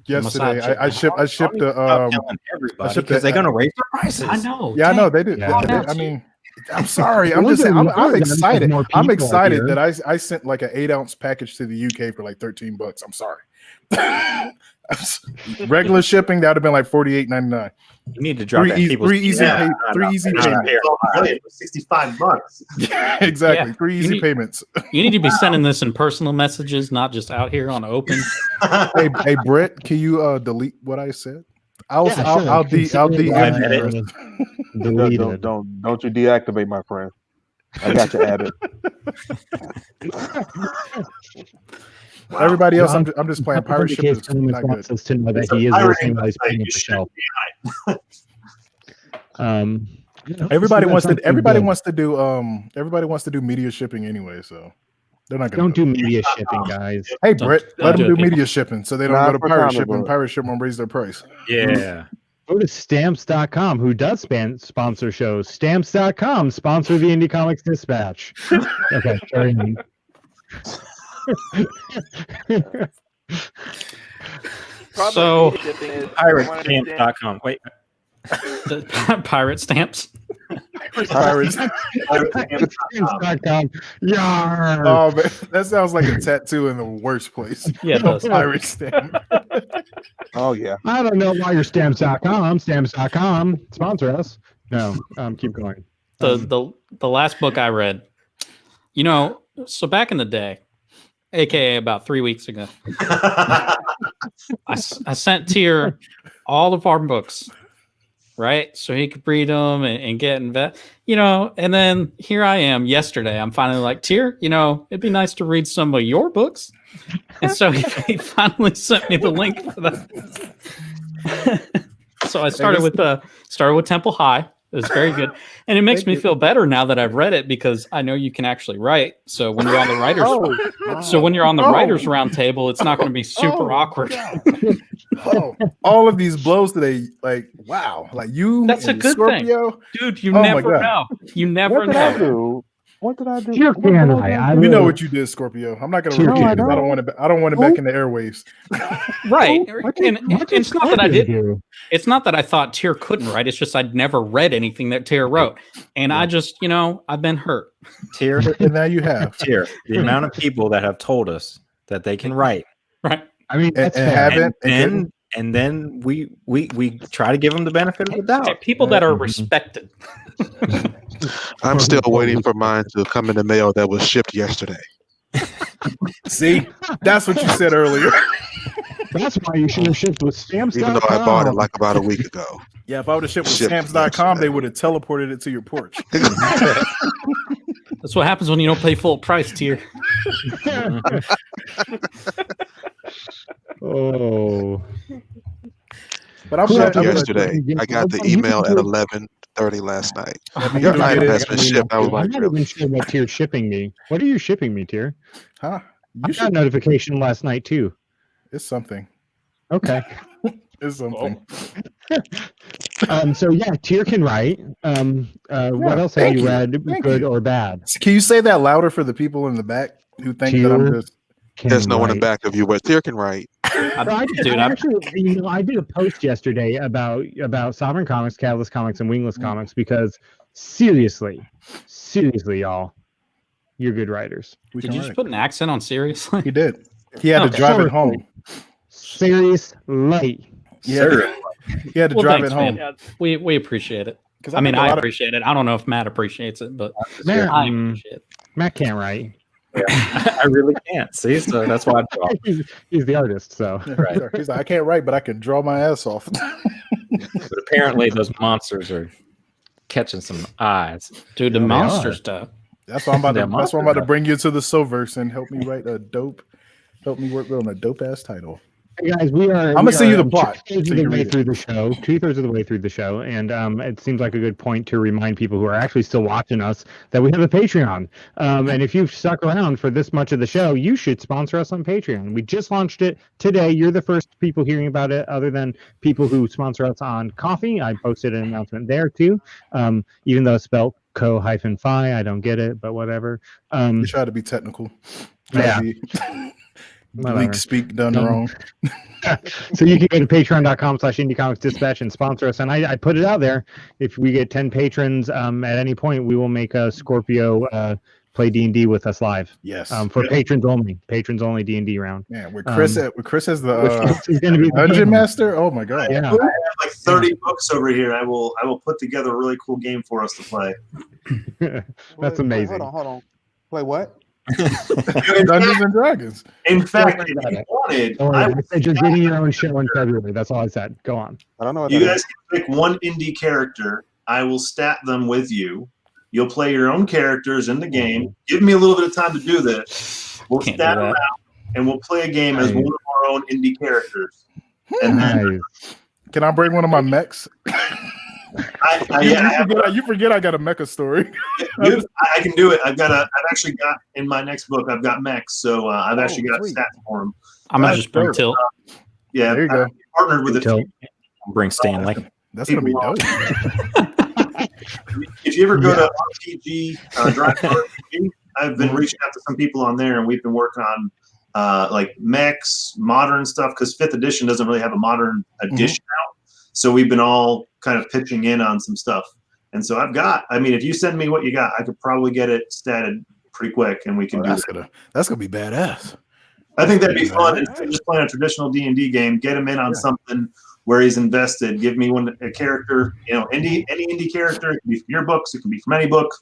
yesterday, I shipped because they're gonna raise their prices. I know. Yeah, I know they do. I mean, I'm sorry. I'm excited. I'm excited that I sent like an 8-ounce package to the UK for like $13. I'm sorry. Regular shipping that would have been like $48.99. You need to drop three easy payments. $65. Yeah, exactly. 3 easy payments. You need to be sending this in personal messages, not just out here on open. Hey, Brett, can you delete what I said? I'll DM you. Don't you deactivate my friend. I got you added. Wow. Everybody else, I'm just playing. Pirate Ship is not good. To know that he is listening while he's playing the shelf. Everybody wants to do media shipping anyway, so they're not going to do media shipping, guys. Hey, Brett, let them do media shipping so they don't go to pirate shipping. Pirate ship won't raise their price. Yeah. Go to stamps.com, who does sponsor shows. Stamps.com, sponsor the Indie Comics Dispatch. Okay, sorry. So, piratestamps.com. Wait. Pirate stamps. Pirates.com. Yarr. Oh man, that sounds like a tattoo in the worst place. Yeah, it does. Pirate stamp. Oh yeah. I don't know why you're stamps.com. Stamps.com. Sponsor us. No, keep going. The last book I read, so back in the day, aka about 3 weeks ago, I sent Tier all of our books, right? So he could read them and get and then here I am yesterday. I'm finally like, Tier, it'd be nice to read some of your books. And so he finally sent me the link for that. So I started with Temple High. It was very good. And it makes me feel better now that I've read it because I know you can actually write. So when you're on the writers writers round table, it's not going to be super awkward. All of these blows today, like wow, like you. That's a good Scorpio thing, dude. You never know. You never know. What did I do? You know what you did, Scorpio. I'm not going to repeat it because I don't want it back in the airwaves. Right. And it's not that I did. It's not that I thought Tier couldn't write. It's just I'd never read anything that Tier wrote, and I just, I've been hurt. Tier, and now you have Tier. The amount of people that have told us that they can write, right? I mean, and then we try to give them the benefit of the doubt. People that are respected. I'm still waiting for mine to come in the mail that was shipped yesterday. See, that's what you said earlier. That's why you should have shipped with stamps.com. Even though I bought it like about a week ago. Yeah, if I would have shipped with stamps.com, they would have teleported it to your porch. That's what happens when you don't pay full price, Tier. Oh. But I'm glad yesterday. I got the email at 11:30 last night. Your item has been shipped. I was like, I'm not even sure what Tier's shipping me. What are you shipping me, Tier? Huh? I got a notification last night too. It's something. Okay. It's something. So yeah, Tier can write. What else have you read, good or bad? Can you say that louder for the people in the back who think that I'm just? There's no one in back of you, but Tier can write. I did a post yesterday about Sovereign Comics, Catalyst Comics, and Wingless Comics because seriously, y'all, you're good writers. Did you just put an accent on seriously? He did. He had to drive it home. Seriously. Yeah. He had to drive it home. Man. We appreciate it. I appreciate it. I don't know if Matt appreciates it, but I appreciate it. Matt can't write. Yeah. I really can't. See, so that's why I draw. He's the artist, so right. He's like, I can't write, but I can draw my ass off. But apparently, those monsters are catching some eyes, dude. The monster stuff. That's why I'm about to bring you to the Soverse and help me work on a dope ass title. Hey guys, I'm gonna send you the plot. 2/3 of the way through the show. 2/3 of the way through the show, and it seems like a good point to remind people who are actually still watching us that we have a Patreon. And if you've stuck around for this much of the show, you should sponsor us on Patreon. We just launched it today. You're the first people hearing about it, other than people who sponsor us on Coffee. I posted an announcement there too, even though it's spelled co-fi. I don't get it, but whatever. You try to be technical. Yeah. Leak speak done wrong. So you can go to patreon.com/indiecomicsdispatch and sponsor us. And I put it out there. If we get 10 patrons at any point, we will make a Scorpio play D&D with us live. Yes. For patrons only. Patrons only D&D round. Yeah, with Chris as the dungeon master. Oh my god. Yeah. I have like 30 books over here. I will put together a really cool game for us to play. That's amazing. Hold on. Play what? Dungeons and Dragons. In fact, if you wanted, I said you're getting your own show in February. That's all I said. Go on. I don't know. You guys can pick one indie character. I will stat them with you. You'll play your own characters in the game. Give me a little bit of time to do this. We'll stat them out, and we'll play a game as one of our own indie characters. And then, can I bring one of my mechs? You forget I got a mecha story. I can do it. I've actually got in my next book. I've got mechs, so I've actually got stats for them. I'm gonna just bring Tilt. Yeah, there you go. Partnered with a I'll bring Stanley. That's gonna be dope. If you ever go to RPG Drive RPG, I've been reaching out to some people on there, and we've been working on like mechs, modern stuff, because 5th edition doesn't really have a modern edition out. So we've been all kind of pitching in on some stuff. And so I mean, if you send me what you got, I could probably get it statted pretty quick, and we can do that. That's gonna be badass. I think that'd be fun. Instead of just playing a traditional D&D game, get him in on something where he's invested. Give me a character, any indie character. It can be from your books. It can be from any book,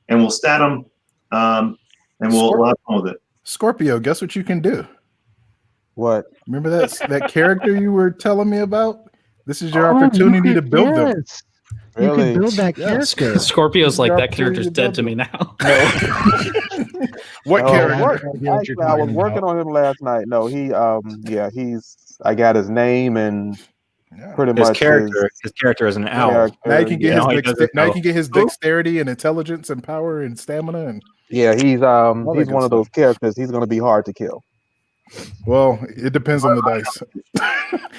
and we'll stat them, and we'll have fun with it. Scorpio, guess what you can do? What? Remember that character you were telling me about? This is your opportunity to build them. You can build that character. Scorpio's like, that character's dead to me now. What character? Actually, I was working on him last night. No, I got his name and pretty much his character is an owl. Now you can get his dexterity and intelligence and power and stamina and he's one of those characters. He's going to be hard to kill. Well, it depends on the dice.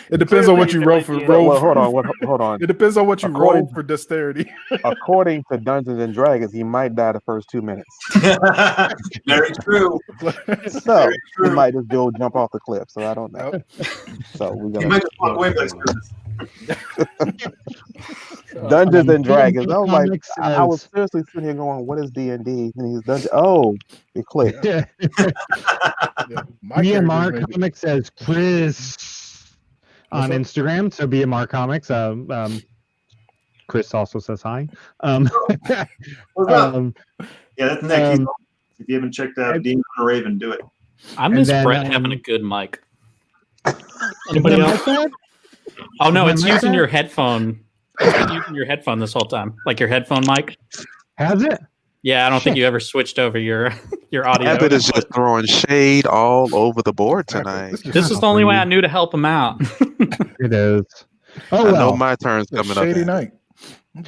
It depends on what you roll for. Hold on. It depends on what you roll for dexterity. According to Dungeons and Dragons, he might die the first 2 minutes. Very true. So he might just jump off the cliff. So I don't know. So we might just walk away by Dungeons and Dragons. I was like, I was seriously sitting here going, "What is D&D?" And he's Dungeons. Oh, it clicked. BMR Comics says Chris on Instagram. So BMR Comics. Chris also says hi. What's up? That's Nick. If you haven't checked out Demon or Raven, do it. I miss Brett having a good mic. Anybody else? Oh no, it's using your headphone. It's been using your headphone this whole time, like your headphone mic. Has it? Yeah, I don't think you ever switched over your audio. Abbott is just throwing shade all over the board tonight. This is the only way I knew to help him out. It is. I know my turn's coming up. Shady night. And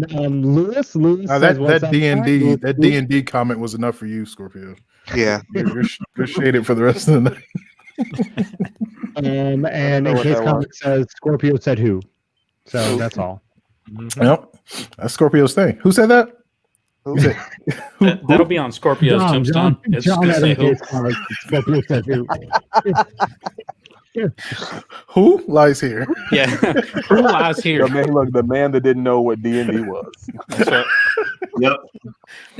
then Lewis that D&D comment was enough for you, Scorpio. Yeah, you're shaded for the rest of the night. And in case Comic says Scorpio said who, so that's all. Yep, that's Scorpio's thing. Who said that? That'll be on Scorpio's tombstone. It's gonna say who. Scorpio said who. Who lies here? Yeah, who lies here? The man that didn't know what D&D was. Yep.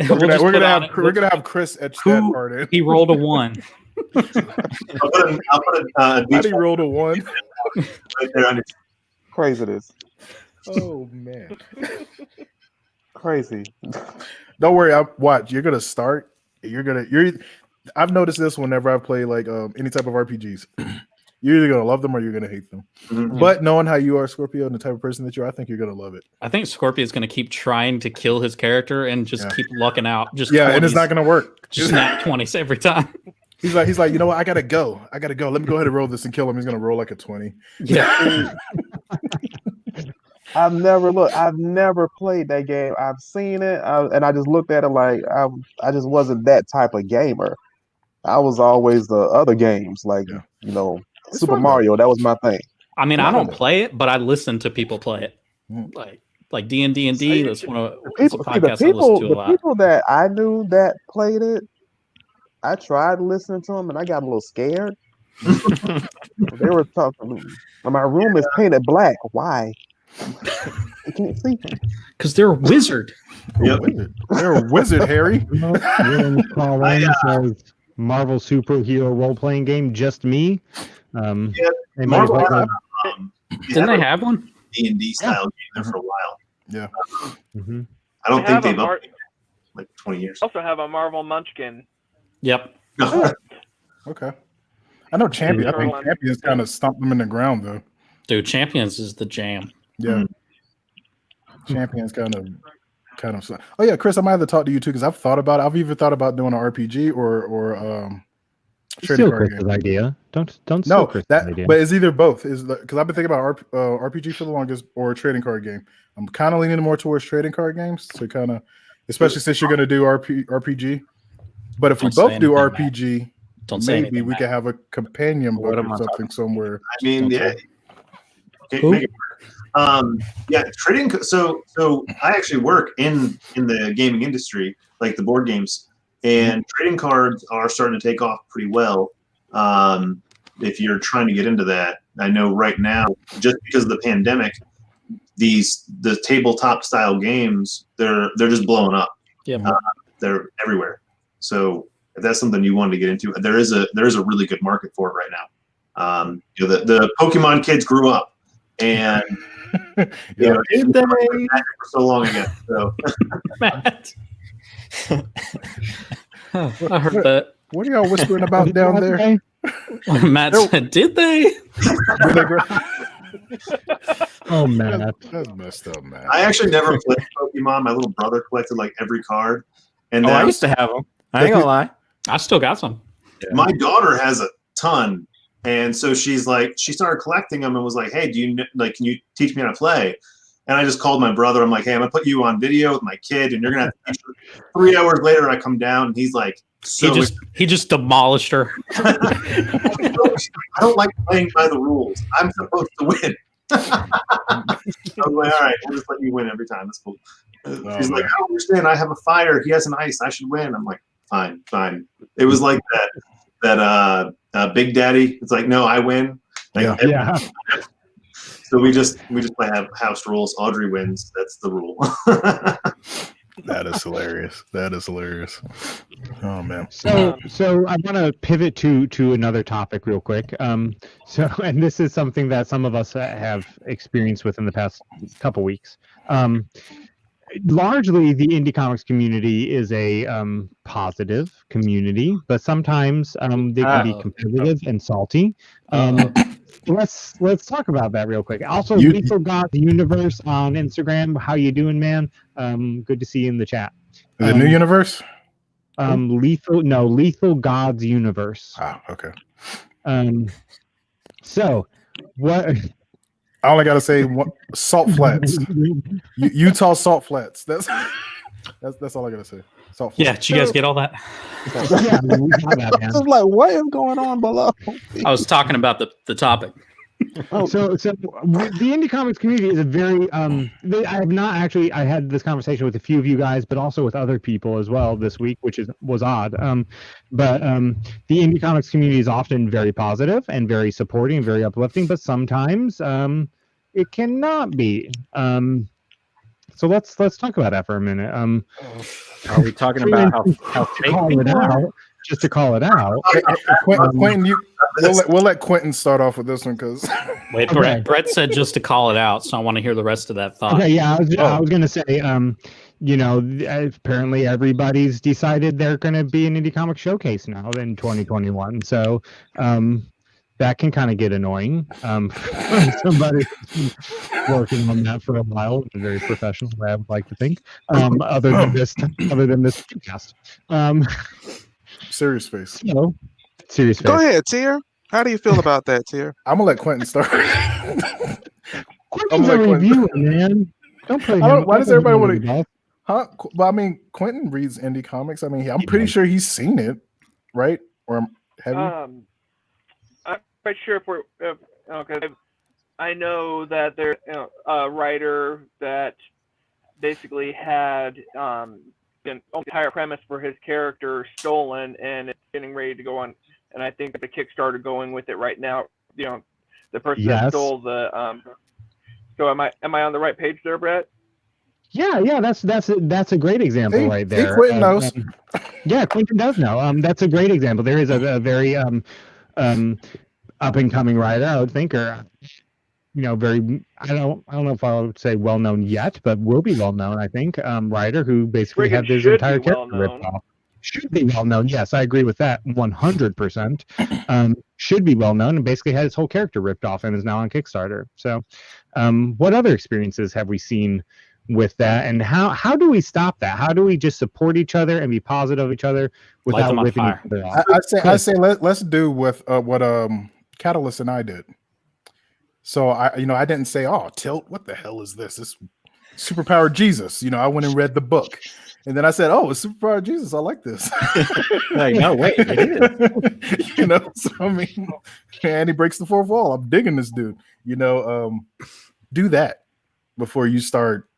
We're gonna have Chris etch that part in. He rolled a 1. I'll put he rolled a 1. Right there on Craziness. Oh man. Crazy. Don't worry, watch. You're gonna start. I've noticed this whenever I play like any type of RPGs. You're either gonna love them or you're gonna hate them. Mm-hmm. But knowing how you are, Scorpio, and the type of person that you are, I think you're gonna love it. I think Scorpio is gonna keep trying to kill his character and just keep lucking out. Just 20s. And it's not gonna work. Just snap 20s every time. He's like, you know what? I gotta go. Let me go ahead and roll this and kill him. He's gonna roll like a 20. Yeah. I've never played that game. I've seen it, and I just looked at it like I just wasn't that type of gamer. I was always the other games, like Super Mario. That was my thing. I mean, I don't play it, but I listen to people play it, like D&D. That's one of the podcasts I listen to a lot. The people that I knew that played it, I tried listening to them, and I got a little scared. They were talking. My room is painted black. Why? You can't see them. Because they're a wizard. Yep. They're a wizard, Harry. Marvel superhero role-playing game, just me. Didn't they have one? D&D style game there for a while. Yeah. Mm-hmm. I don't think they've updated like 20 years. Also have a Marvel Munchkin. Yep. Okay. I know Champion. I think Champions kind of stomped them in the ground though. Dude, Champions is the jam. Yeah. Champions kind of. Oh yeah, Chris, I might have to talk to you too because I've thought about it. I've even thought about doing an RPG or trading card game. Idea. Don't no that idea. But it's either both. Is because I've been thinking about RPG for the longest or a trading card game. I'm kind of leaning more towards trading card games. So kind of, especially since you're going to do RPG. But if we both do RPG, maybe we could have a companion book or something somewhere. I mean, yeah. Yeah, trading. So I actually work in the gaming industry, like the board games, and trading cards are starting to take off pretty well. If you're trying to get into that, I know right now, just because of the pandemic, the tabletop style games they're just blowing up. Yeah, they're everywhere. So if that's something you wanted to get into, there is a really good market for it right now. The Pokemon kids grew up, and did they? For so long again. So Matt. I heard that. What are y'all whispering about down there? Matt said, "Did they?" Oh man, that's messed up, man. I actually never played Pokemon. My little brother collected like every card, and I used to have them. I ain't gonna lie. I still got some. My daughter has a ton, and so she started collecting them and was like, "Hey, can you teach me how to play?" And I just called my brother. I'm like, "Hey, I'm gonna put you on video with my kid, and you're gonna have to teach her." 3 hours later, I come down, and he's like, he just demolished her. I don't like playing by the rules. I'm supposed to win. I was like, all right, we'll just let you win every time. That's cool. She's like, I don't understand. I have a fire. He has an ice. I should win. I'm like, fine. It was like that Big Daddy. It's like, no, I win. Like, yeah. So we just play house rules. Audrey wins. That's the rule. That is hilarious. Oh man. So I want to pivot to another topic real quick. And this is something that some of us have experienced within the past couple weeks. Largely, the indie comics community is a positive community, but sometimes they can be competitive and salty. Let's talk about that real quick. Also, Lethal God's Universe on Instagram. How you doing, man? Good to see you in the chat. Is it New Universe? Lethal God's Universe. Okay. So what? I only got to say Salt Flats. Utah Salt Flats. That's all I got to say. Salt Flats. Yeah, did you guys get all that? Yeah, we got that, man. I was like, what is going on below? I was talking about the topic. So the indie comics community is a very I had this conversation with a few of you guys, but also with other people as well this week, which was odd. But the indie comics community is often very positive and very supporting and very uplifting, but sometimes it cannot be. So let's talk about that for a minute. Are we talking about how fake people are? Just to call it out. Quentin, we'll let Quentin start off with this one because wait, okay. Brett said just to call it out, so I want to hear the rest of that thought. Okay, yeah, I was gonna say, apparently everybody's decided they're gonna be an indie comic showcase now in 2021. So that can kind of get annoying. Somebody's working on that for a while, very professional, I would like to think. Other than this podcast. Serious face. Serious face. Go ahead, Tier. How do you feel about that, Tier? I'm gonna let Quentin start. Quentin's a reviewer, man. Don't play him. Why does everybody want to? Huh? Well, I mean, Quentin reads indie comics. I mean, I'm pretty sure he's seen it, right? Or have you? I'm quite sure because I know that there's a writer that basically had the entire premise for his character stolen, and it's getting ready to go on. And I think the Kickstarter going with it right now. The person that stole the. So am I on the right page there, Brett? Yeah, that's a great example right there. Quentin knows. Yeah, Quentin does know. That's a great example. There is a very up and coming writer, I would think, or very I don't know if I would say well known yet, but will be well known, I think. Writer who basically had his entire character ripped off. Should be well known. Yes, I agree with that 100%. Should be well known and basically had his whole character ripped off and is now on Kickstarter. So, what other experiences have we seen with that, and how do we stop that? How do we just support each other and be positive of each other without ripping each other off? I say let's do with what Catalyst and I did. So I didn't say, oh, Tilt, what the hell is this? This Superpower Jesus. I went and read the book. And then I said, oh, it's Superpower Jesus. I like this. Like, no, wait, it is. So I mean, and he breaks the fourth wall. I'm digging this dude. Do that. before you start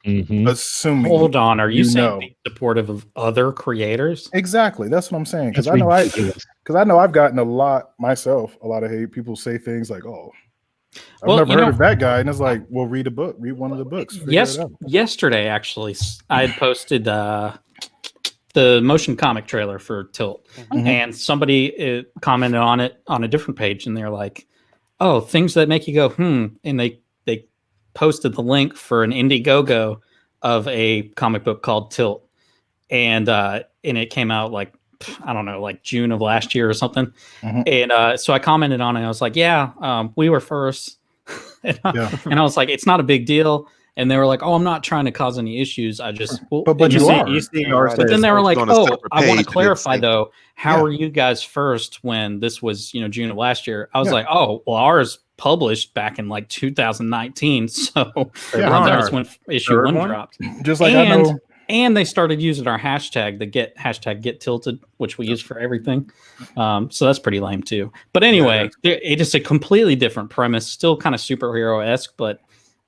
assuming. Hold on, are you saying be supportive of other creators? Exactly, that's what I'm saying. Because I know I've gotten a lot of hate. People say things like, "Oh, I've never heard of that guy," and it's like, "Well, read one of the books." Yesterday, actually, I had posted the motion comic trailer for Tilt, and somebody commented on it on a different page, and they're like, "Oh, things that make you go and they posted the link for an Indiegogo of a comic book called Tilt, and it came out like I don't know, like June of last year or something. And so I commented on it. I was like, "Yeah, we were first," and I was like, "It's not a big deal." And they were like, "Oh, I'm not trying to cause any issues. I just but you are." But then they were like, "Oh, I want to clarify though. How are you guys first when this was June of last year?" I was like, "Oh, well, ours published back in like 2019, so that was when issue 1 dropped." Just like I know. And they started using our hashtag, the #get tilted, which we use for everything. So that's pretty lame too. But anyway, it is a completely different premise, still kind of superhero-esque, but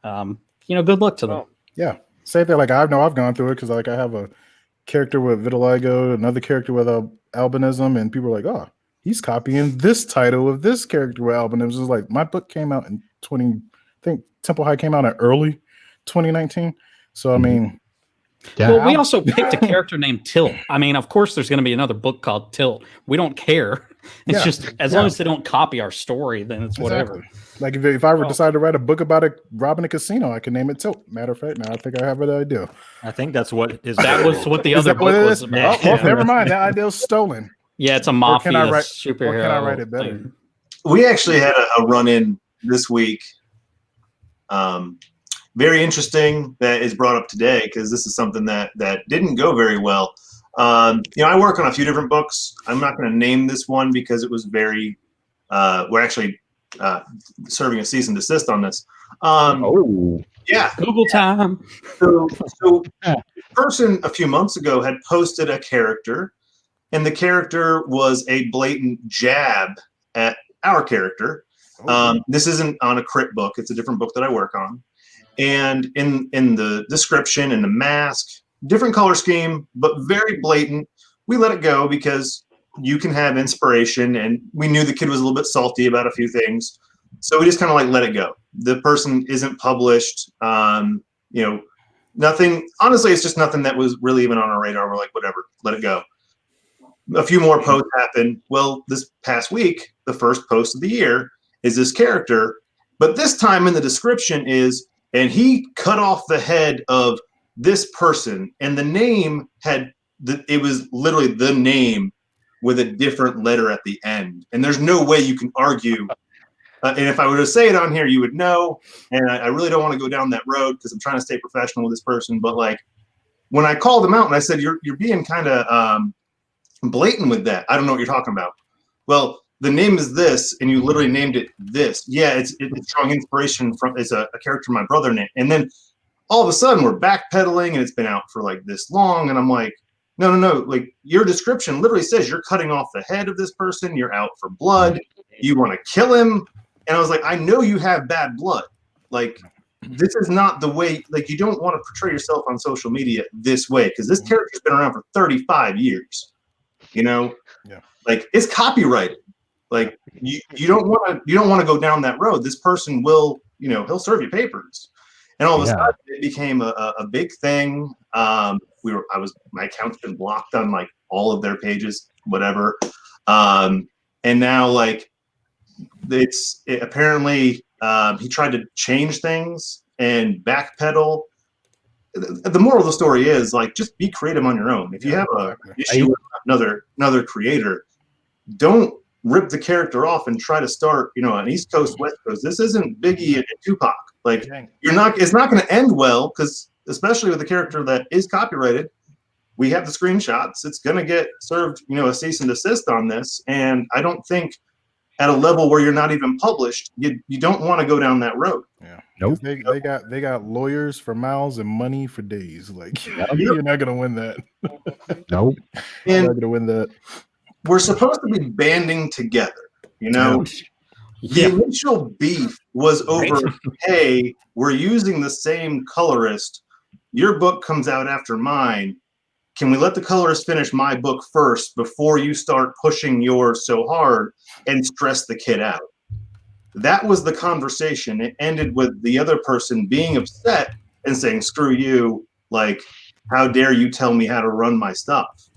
good luck to them. Yeah. Same thing. Like I've gone through it because like I have a character with vitiligo, another character with albinism, and people are like, "Oh, he's copying this title of this character with albinism." It's like my book came out in I think Temple High came out in early 2019. So I mean. Yeah. Well, we also picked a character named Tilt. I mean, of course, there's going to be another book called Tilt. We don't care. It's just as long as they don't copy our story, then it's whatever. Like if I ever decide to write a book about robbing a casino, I can name it Tilt. Matter of fact, now I think I have an idea. I think that's what is. That was what the other book was about. Oh, well, never mind. That idea's stolen. Yeah, it's a mafia superhero. Or can I write it better? We actually had a run-in this week. Very interesting that is brought up today because this is something that didn't go very well. I work on a few different books. I'm not going to name this one because it was very. We're actually serving a cease and desist on this. Yeah, Google time. So the person a few months ago had posted a character, and the character was a blatant jab at our character. This isn't on a crit book; it's a different book that I work on. And in the description and the mask, different color scheme, but very blatant. We let it go because you can have inspiration, and we knew the kid was a little bit salty about a few things, so we just kind of like let it go. The person isn't published, nothing. Honestly, it's just nothing that was really even on our radar. We're like, whatever, let it go. A few more posts happened. Well, this past week, the first post of the year is this character, but this time in the description is. And he cut off the head of this person, and the name it was literally the name with a different letter at the end. And there's no way you can argue. And if I were to say it on here, you would know. And I really don't want to go down that road because I'm trying to stay professional with this person. But like when I called him out and I said, you're being kind of blatant with that. I don't know what you're talking about. Well, the name is this, and you literally named it this. Yeah, it's drawing inspiration from it's a character my brother named. And then all of a sudden we're backpedaling, and it's been out for like this long, and I'm like, no. Like your description literally says you're cutting off the head of this person. You're out for blood. You want to kill him. And I was like, I know you have bad blood. Like this is not the way. Like you don't want to portray yourself on social media this way because this character's been around for 35 years. Like it's copyrighted. Like you don't want to go down that road. This person will, he'll serve you papers. And all of a sudden it became a big thing. My account's been blocked on like all of their pages, whatever. And now like apparently he tried to change things and backpedal. The moral of the story is like just be creative on your own. If you have an issue with another creator, don't rip the character off and try to start, an East Coast, West Coast. This isn't Biggie and Tupac. Like it's not going to end well because especially with the character that is copyrighted, we have the screenshots. It's going to get served, a cease and desist on this. And I don't think at a level where you're not even published, you don't want to go down that road. Yeah. Nope. They got lawyers for miles and money for days. Like you're not going to win that. Nope. You're not going to win that. We're supposed to be banding together, The initial beef was over, hey, we're using the same colorist. Your book comes out after mine. Can we let the colorist finish my book first before you start pushing yours so hard and stress the kid out? That was the conversation. It ended with the other person being upset and saying, screw you. Like, how dare you tell me how to run my stuff?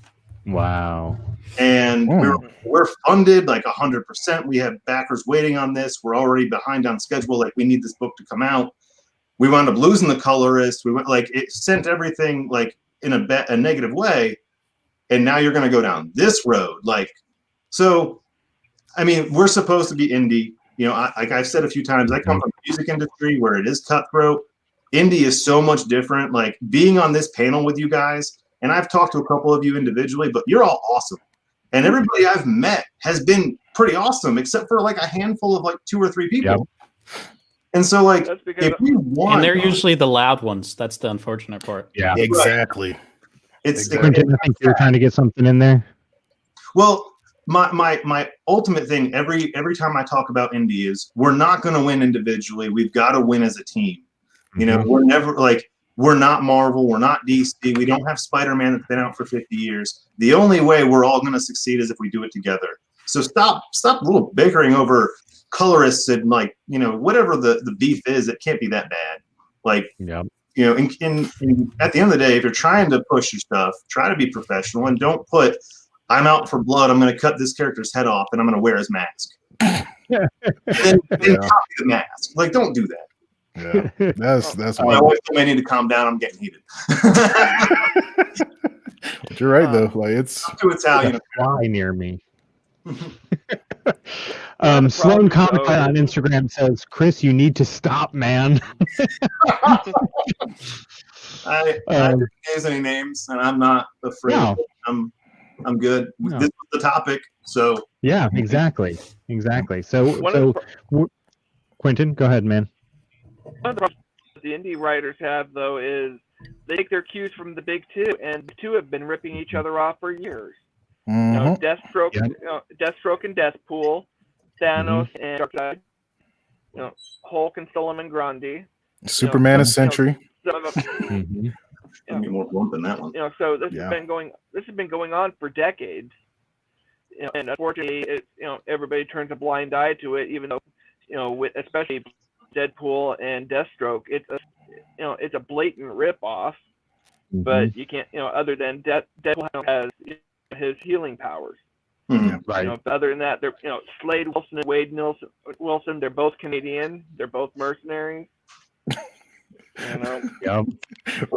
Wow. And we're funded like 100%. We have backers waiting on this. We're already behind on schedule. Like, we need this book to come out. We wound up losing the colorist. We went like, it sent everything like in a negative way. And now you're going to go down this road. Like, so, I mean, we're supposed to be indie. You know, like I've said a few times, I come from the music industry where it is cutthroat. Indie is so much different. Like, being on this panel with you guys, and I've talked to a couple of you individually, but you're all awesome. And everybody I've met has been pretty awesome, except for like a handful of like 2 or 3 people. Yep. And so, like, if we want, and they're usually the loud ones. That's the unfortunate part. Yeah, exactly. Right. It's Quentin, I think you're trying to get something in there. Well, my ultimate thing every time I talk about indie is we're not going to win individually. We've got to win as a team. You know, we're never like, we're not Marvel, we're not DC, we don't have Spider-Man that's been out for 50 years. The only way we're all going to succeed is if we do it together. So stop little bickering over colorists and, like, you know, whatever the beef is. It can't be that bad. Like, you know, at the end of the day, if you're trying to push your stuff, try to be professional and don't put, I'm out for blood, I'm going to cut this character's head off and I'm going to wear his mask. then copy the mask. Like, don't do that. Yeah, that's my wife told me I need to calm down. I'm getting heated. But you're right though. Like, it's too Italian. Fly near me. Sloan Comic on Instagram says, "Chris, you need to stop, man." I didn't use any names, and I'm not afraid. No. I'm good. No. This was the topic, so yeah, exactly. So Quentin, go ahead, man. One of the problems the indie writers have, though, is they take their cues from the big two, and the two have been ripping each other off for years. You know, Deathstroke, Deathstroke and Deathpool, Thanos and Darkseid, you know, Hulk and Solomon Grundy, Superman and Sentry. More blunt than that one. You know, so this has been going on for decades. You know, and unfortunately, everybody turns a blind eye to it, even though, you know, especially Deadpool and Deathstroke, it's a blatant rip-off, but you can't, you know, other than Deadpool has his healing powers. Right. You know, other than that, they're, you know, Slade Wilson and Wade Wilson, they're both Canadian, they're both mercenaries. You know?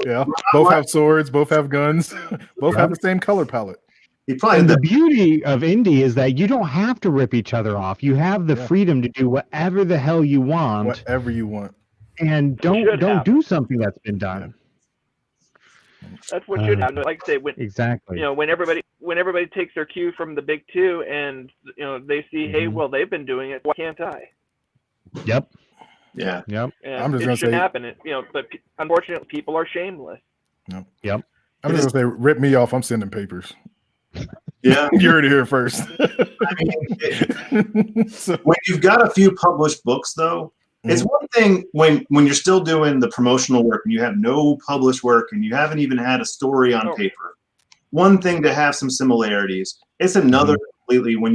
Yeah. Both have swords, both have guns, both have the same color palette. And the beauty of indie is that you don't have to rip each other off. You have the freedom to do whatever the hell you want. Whatever you want. And don't do something that's been done. That's what should happen. Like I say, when exactly. You know, when everybody takes their cue from the big two, and, you know, they see, hey, well, they've been doing it, why can't I? Yep. Yeah. Yep. And I'm just it should happen. You know, but unfortunately, people are shameless. Yep. I'm just gonna say, rip me off. I'm sending papers. Yeah, you heard it here first. I mean, when you've got a few published books, though, it's one thing when you're still doing the promotional work and you have no published work and you haven't even had a story on paper. One thing to have some similarities. It's another completely when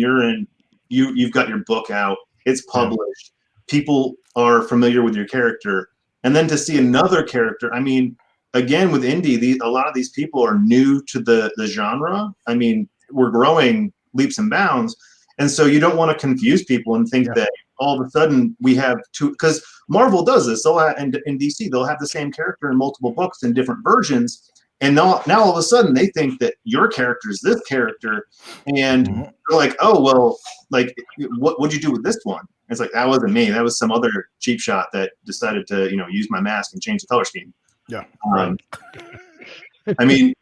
you've got your book out, it's published, people are familiar with your character, and then to see another character. I mean, again, with indie, a lot of these people are new to the genre. I mean, we're growing leaps and bounds. And so you don't want to confuse people and think that all of a sudden we have two, because Marvel does this. They'll have, in DC, they'll have the same character in multiple books in different versions. And now all of a sudden they think that your character is this character. And they're like, oh, well, like, what'd you do with this one? It's like, that wasn't me. That was some other cheap shot that decided to, you know, use my mask and change the color scheme. Yeah. I mean,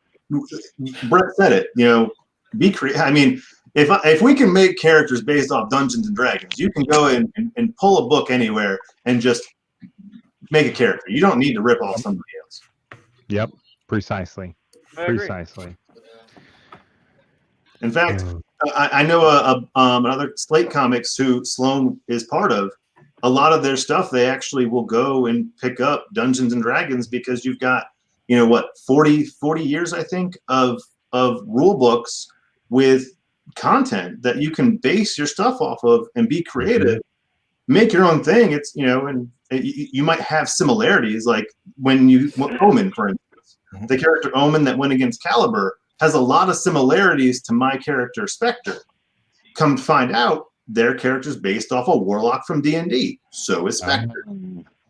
Brett said it, you know, be creative. I mean, if we can make characters based off Dungeons and Dragons, you can go in and pull a book anywhere and just make a character. You don't need to rip off somebody else. Yep. Precisely. I agree. Precisely. In fact, I know another Slate Comics who Sloan is part of. A lot of their stuff, they actually will go and pick up Dungeons and Dragons because you've got, 40 years, I think, of rule books with content that you can base your stuff off of and be creative, make your own thing. It's, and you might have similarities, like when Omen, for instance, the character Omen that went against Caliber has a lot of similarities to my character Spectre. Come to find out, their character's based off a warlock from D&D. So is Spectre.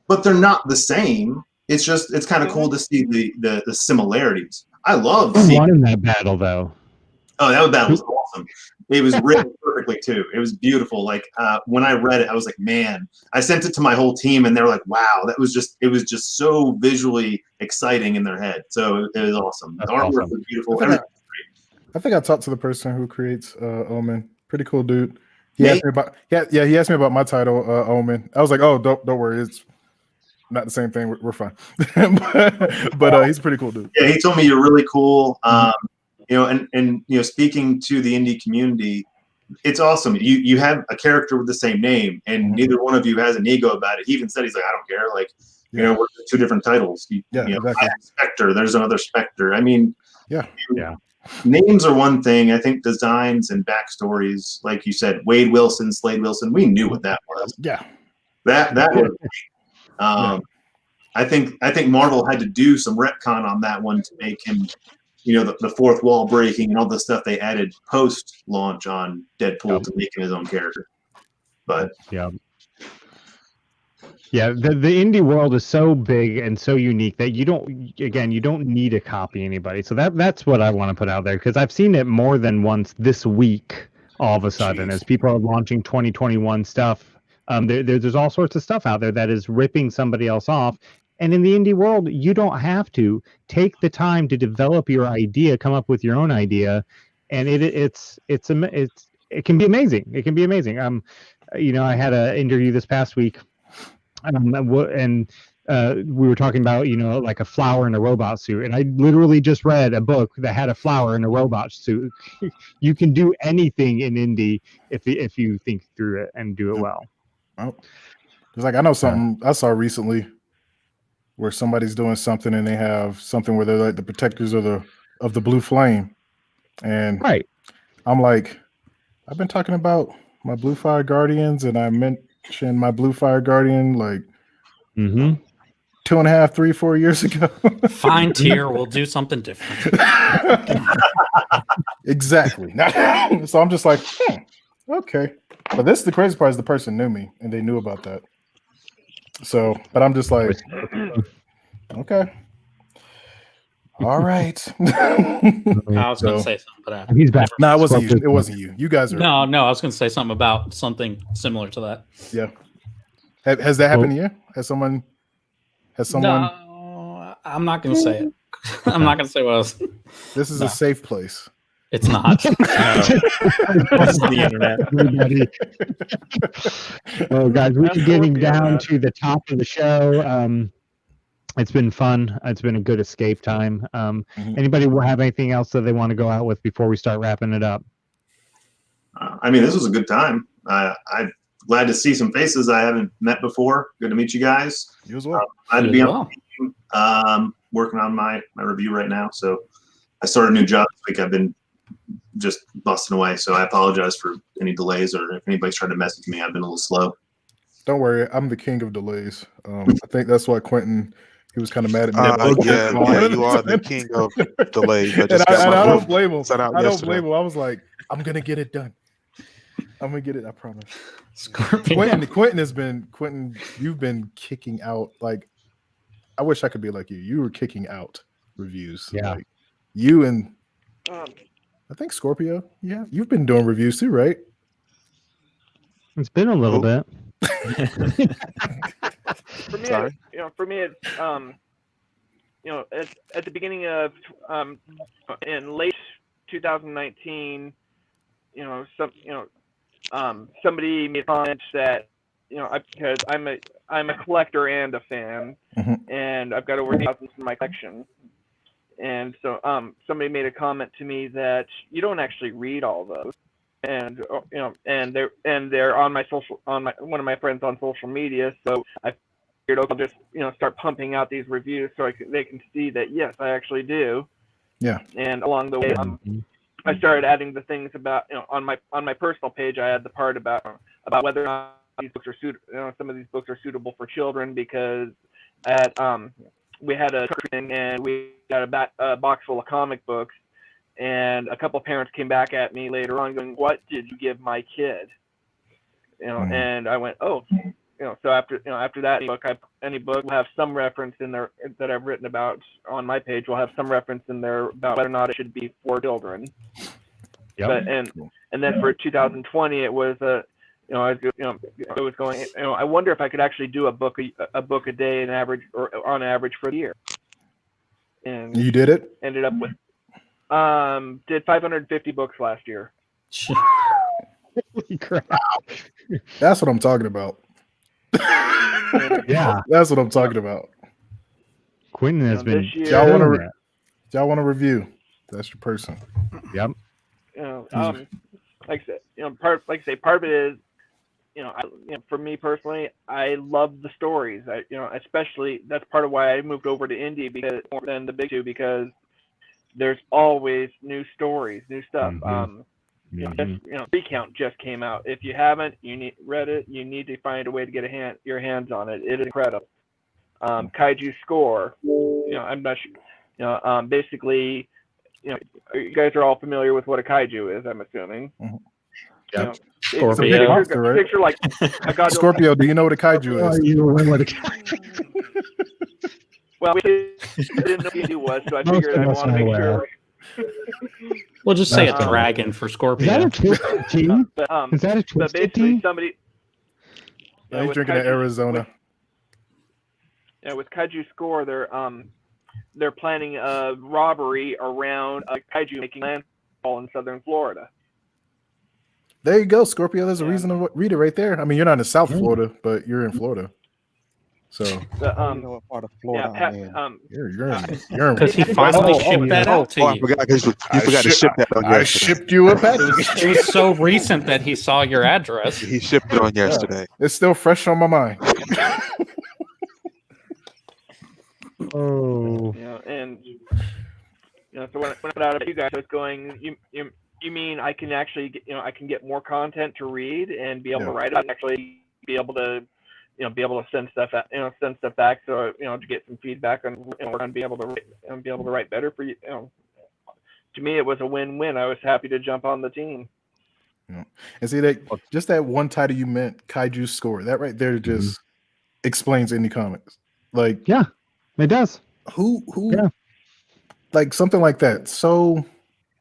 But they're not the same. It's just, it's kind of cool to see the similarities. I love Who won in that battle, though? Oh, that battle was awesome. It was written perfectly, too. It was beautiful. Like, when I read it, I was like, man. I sent it to my whole team, and they were like, wow. It was just so visually exciting in their head. So it was awesome. The artwork was beautiful. I think I talked to the person who creates Omen. Pretty cool dude. He asked me about my title, Omen. I was like, oh, don't worry, it's not the same thing. We're fine. but he's a pretty cool dude. Yeah, he told me you're really cool. And speaking to the indie community, it's awesome. You have a character with the same name, and neither one of you has an ego about it. He even said, he's like, I don't care. Like, we're two different titles. Exactly. I have Spectre. There's another Spectre. I mean, yeah. Names are one thing. I think designs and backstories, like you said, Wade Wilson, Slade Wilson, we knew what that was. Yeah. That was I think Marvel had to do some retcon on that one to make him, the fourth wall breaking and all the stuff they added post launch on Deadpool to make him his own character. But the indie world is so big and so unique that you don't need to copy anybody. So that's what I want to put out there, because I've seen it more than once this week. All of a sudden, as people are launching 2021 stuff, there's all sorts of stuff out there that is ripping somebody else off. And in the indie world, you don't have to take the time to develop your idea, come up with your own idea, and it can be amazing. It can be amazing. I had an interview this past week. And we were talking about, like a flower in a robot suit. And I literally just read a book that had a flower in a robot suit. You can do anything in indie if you think through it and do it well. Well, it's like, I know something I saw recently where somebody's doing something and they have something where they're like the protectors of the blue flame. And I'm like, I've been talking about my Blue Fire Guardians, and I mentioned my Blue Fire Guardian like 2.5, 3, 4 years ago. Fine tier, we'll do something different. Exactly. So I'm just like, okay. But the crazy part is the person knew me and they knew about that. So, but I'm just like, okay. All right. I was going to say something, but he's back. No, it wasn't you. It wasn't you. You guys are. No. I was going to say something about something similar to that. Yeah. Has that happened to you? Has someone? No, I'm not going to say it. I'm not going to say what else. This is a safe place. It's not. This is the internet. Well, guys, we're getting down to the top of the show. It's been fun. It's been a good escape time. Anybody will have anything else that they want to go out with before we start wrapping it up? I mean, this was a good time. I'm glad to see some faces I haven't met before. Good to meet you guys. You as well. Glad to be on the team, working on my review right now. So I started a new job this week. I've been just busting away. So I apologize for any delays, or if anybody's trying to message me, I've been a little slow. Don't worry. I'm the king of delays. I think that's why Quentin, he was kind of mad at me. Yeah, you are the king of delays. I don't blame him. I don't blame him. I was like, I'm going to get it done. I'm going to get it. I promise. Quentin, you've been kicking out. Like, I wish I could be like you. You were kicking out reviews. Yeah. Like, you and I think Scorpio. Yeah. You've been doing reviews too, right? It's been a little bit. For me, it's at the beginning of in late 2019, somebody made a comment that because I'm a collector and a fan, and I've got over 8,000 in my collection, and so somebody made a comment to me that you don't actually read all those, and they're on my one of my friends on social media. So I figured I'll just start pumping out these reviews so they can see that yes, I actually do. Yeah. And along the way, I started adding the things about on my personal page. I had the part about whether or not these books are some of these books are suitable for children, because we had a thing and we got a box full of comic books, and a couple of parents came back at me later on going, "What did you give my kid?" And I went, "Oh." So after that any book will have some reference in there that I've written about on my page. Will have some reference in there about whether or not it should be for children. Yep. But and then for 2020, it was I was going. I wonder if I could actually do a book a day, on average for the year. And you did it. Ended up with did 550 books last year. Holy crap! That's what I'm talking about. Yeah, that's what I'm talking about. Quentin has been. Y'all want to review? That's your person. Yep. Like I say, part of it is, for me personally, I love the stories. Especially that's part of why I moved over to indie more than the big two, because there's always new stories, new stuff. Recount just came out. If you haven't, read it. You need to find a way to get your hands on it. It is incredible. Kaiju Score. I'm not sure. Basically, you guys are all familiar with what a kaiju is, I'm assuming. Yep. Scorpio. Picture like a Godzilla. Scorpio, do you know what a kaiju is? You know what a kaiju. Well, we didn't know what he was, so I figured I want to make sure. We'll just say a dragon for Scorpio. Is that a twisted tea? Is that a twisted tea? Somebody. He's drinking in Arizona. With Kaiju Score, they're planning a robbery around a kaiju making landfall in southern Florida. There you go, Scorpio. There's a reason to read it right there. I mean, you're not in South Florida, but you're in Florida. So, you know what part of Florida I'm in. You're because he finally shipped that out to you. I forgot to ship that on I yesterday. shipped you a package. It was so recent that he saw your address. He shipped it on yesterday. It's still fresh on my mind. Oh. So when I put out of you guys, I was going, you mean I can actually I can get more content to read and be able to write it, actually be able to send stuff back, so to get some feedback on be able to write better for you. To me, it was a win-win. I was happy to jump on the team. Yeah. And see that just that one title you meant, Kaiju Score, that right there just explains indie comics. Like, yeah, it does. Who like something like that. So,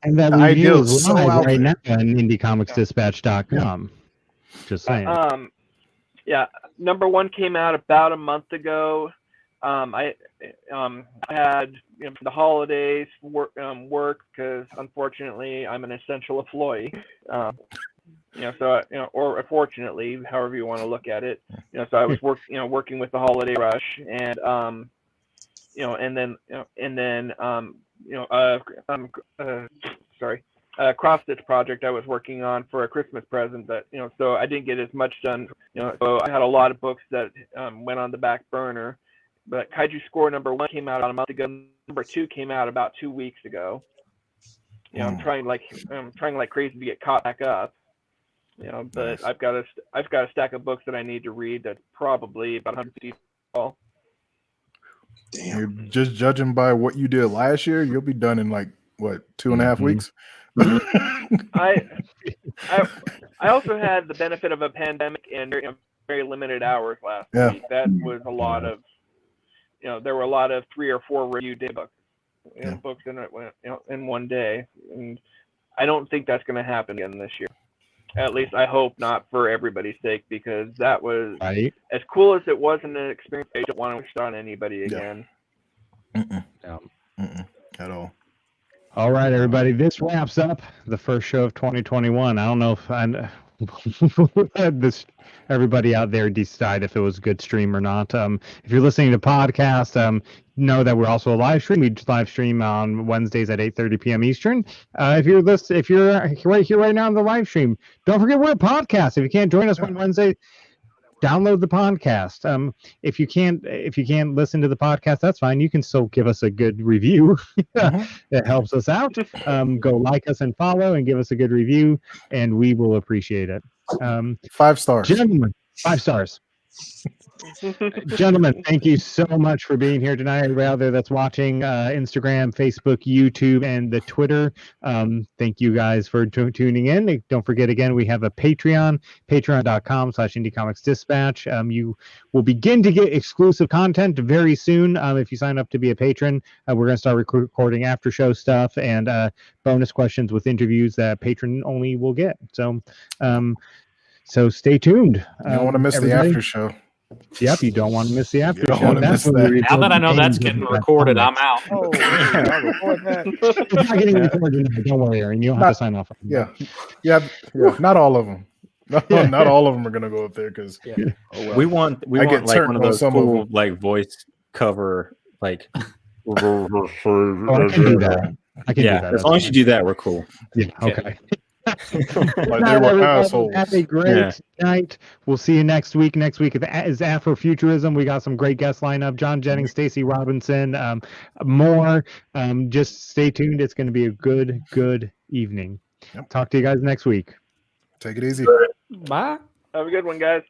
and that review is live right now on indiecomicsdispatch.com. Just saying. Yeah, number one came out about a month ago. I had the holidays work because unfortunately I'm an essential employee. Or fortunately, however you want to look at it. So I was working with the holiday rush, and cross-stitch project I was working on for a Christmas present that, so I didn't get as much done, so I had a lot of books that went on the back burner. But Kaiju Score number 1 came out a month ago. Number 2 came out about 2 weeks ago. I'm trying like crazy to get caught back up. But I've got a stack of books that I need to read that's probably about 150 tall. Damn. You're just judging by what you did last year, you'll be done in like what, 2.5 weeks? I also had the benefit of a pandemic and very limited hours last week. That was a lot of, there were a lot of 3 or 4 review day books, books in one day, and I don't think that's going to happen again this year. At least I hope not, for everybody's sake, because that was as cool as it was in an experience. I don't want to wish it on anybody again. At all. All right, everybody. This wraps up the first show of 2021. I don't know if this everybody out there decide if it was a good stream or not. If you're listening to podcast, know that we're also a live stream. We live stream on Wednesdays at 8:30 p.m. Eastern. If you're right here right now on the live stream, don't forget we're a podcast. If you can't join us on Wednesday, download the podcast. If you can't listen to the podcast, that's fine. You can still give us a good review. It helps us out. Go like us and follow and give us a good review, and we will appreciate it. 5 stars. Gentlemen, 5 stars. Gentlemen, thank you so much for being here tonight. Everybody out there that's watching Instagram, Facebook, YouTube, and the Twitter, thank you guys for tuning in. Don't forget, again, we have a Patreon, patreon.com/IndieComicsDispatch. You will begin to get exclusive content very soon. If you sign up to be a patron, we're going to start recording after show stuff and bonus questions with interviews that patron only will get. So stay tuned. You don't want to miss the after show. Yep, you don't want to miss the after show. Now that I know that's getting recorded, I'm out. Oh, I'll record that. It's not getting recorded. Don't worry, Aaron. You don't have to sign off. Yeah. Not all of them. Not all of them are gonna go up there because we want like one of those cool like voice cover like. I can do that. I can do that. As long as you do that, we're cool. Yeah. Okay. Like they were assholes. Have a great night. We'll see you next week. Next week is Afrofuturism. We got some great guest lineup. John Jennings, Stacey Robinson, more. Just stay tuned. It's going to be a good evening. Talk to you guys next week. Take it easy. Bye. Have a good one, guys.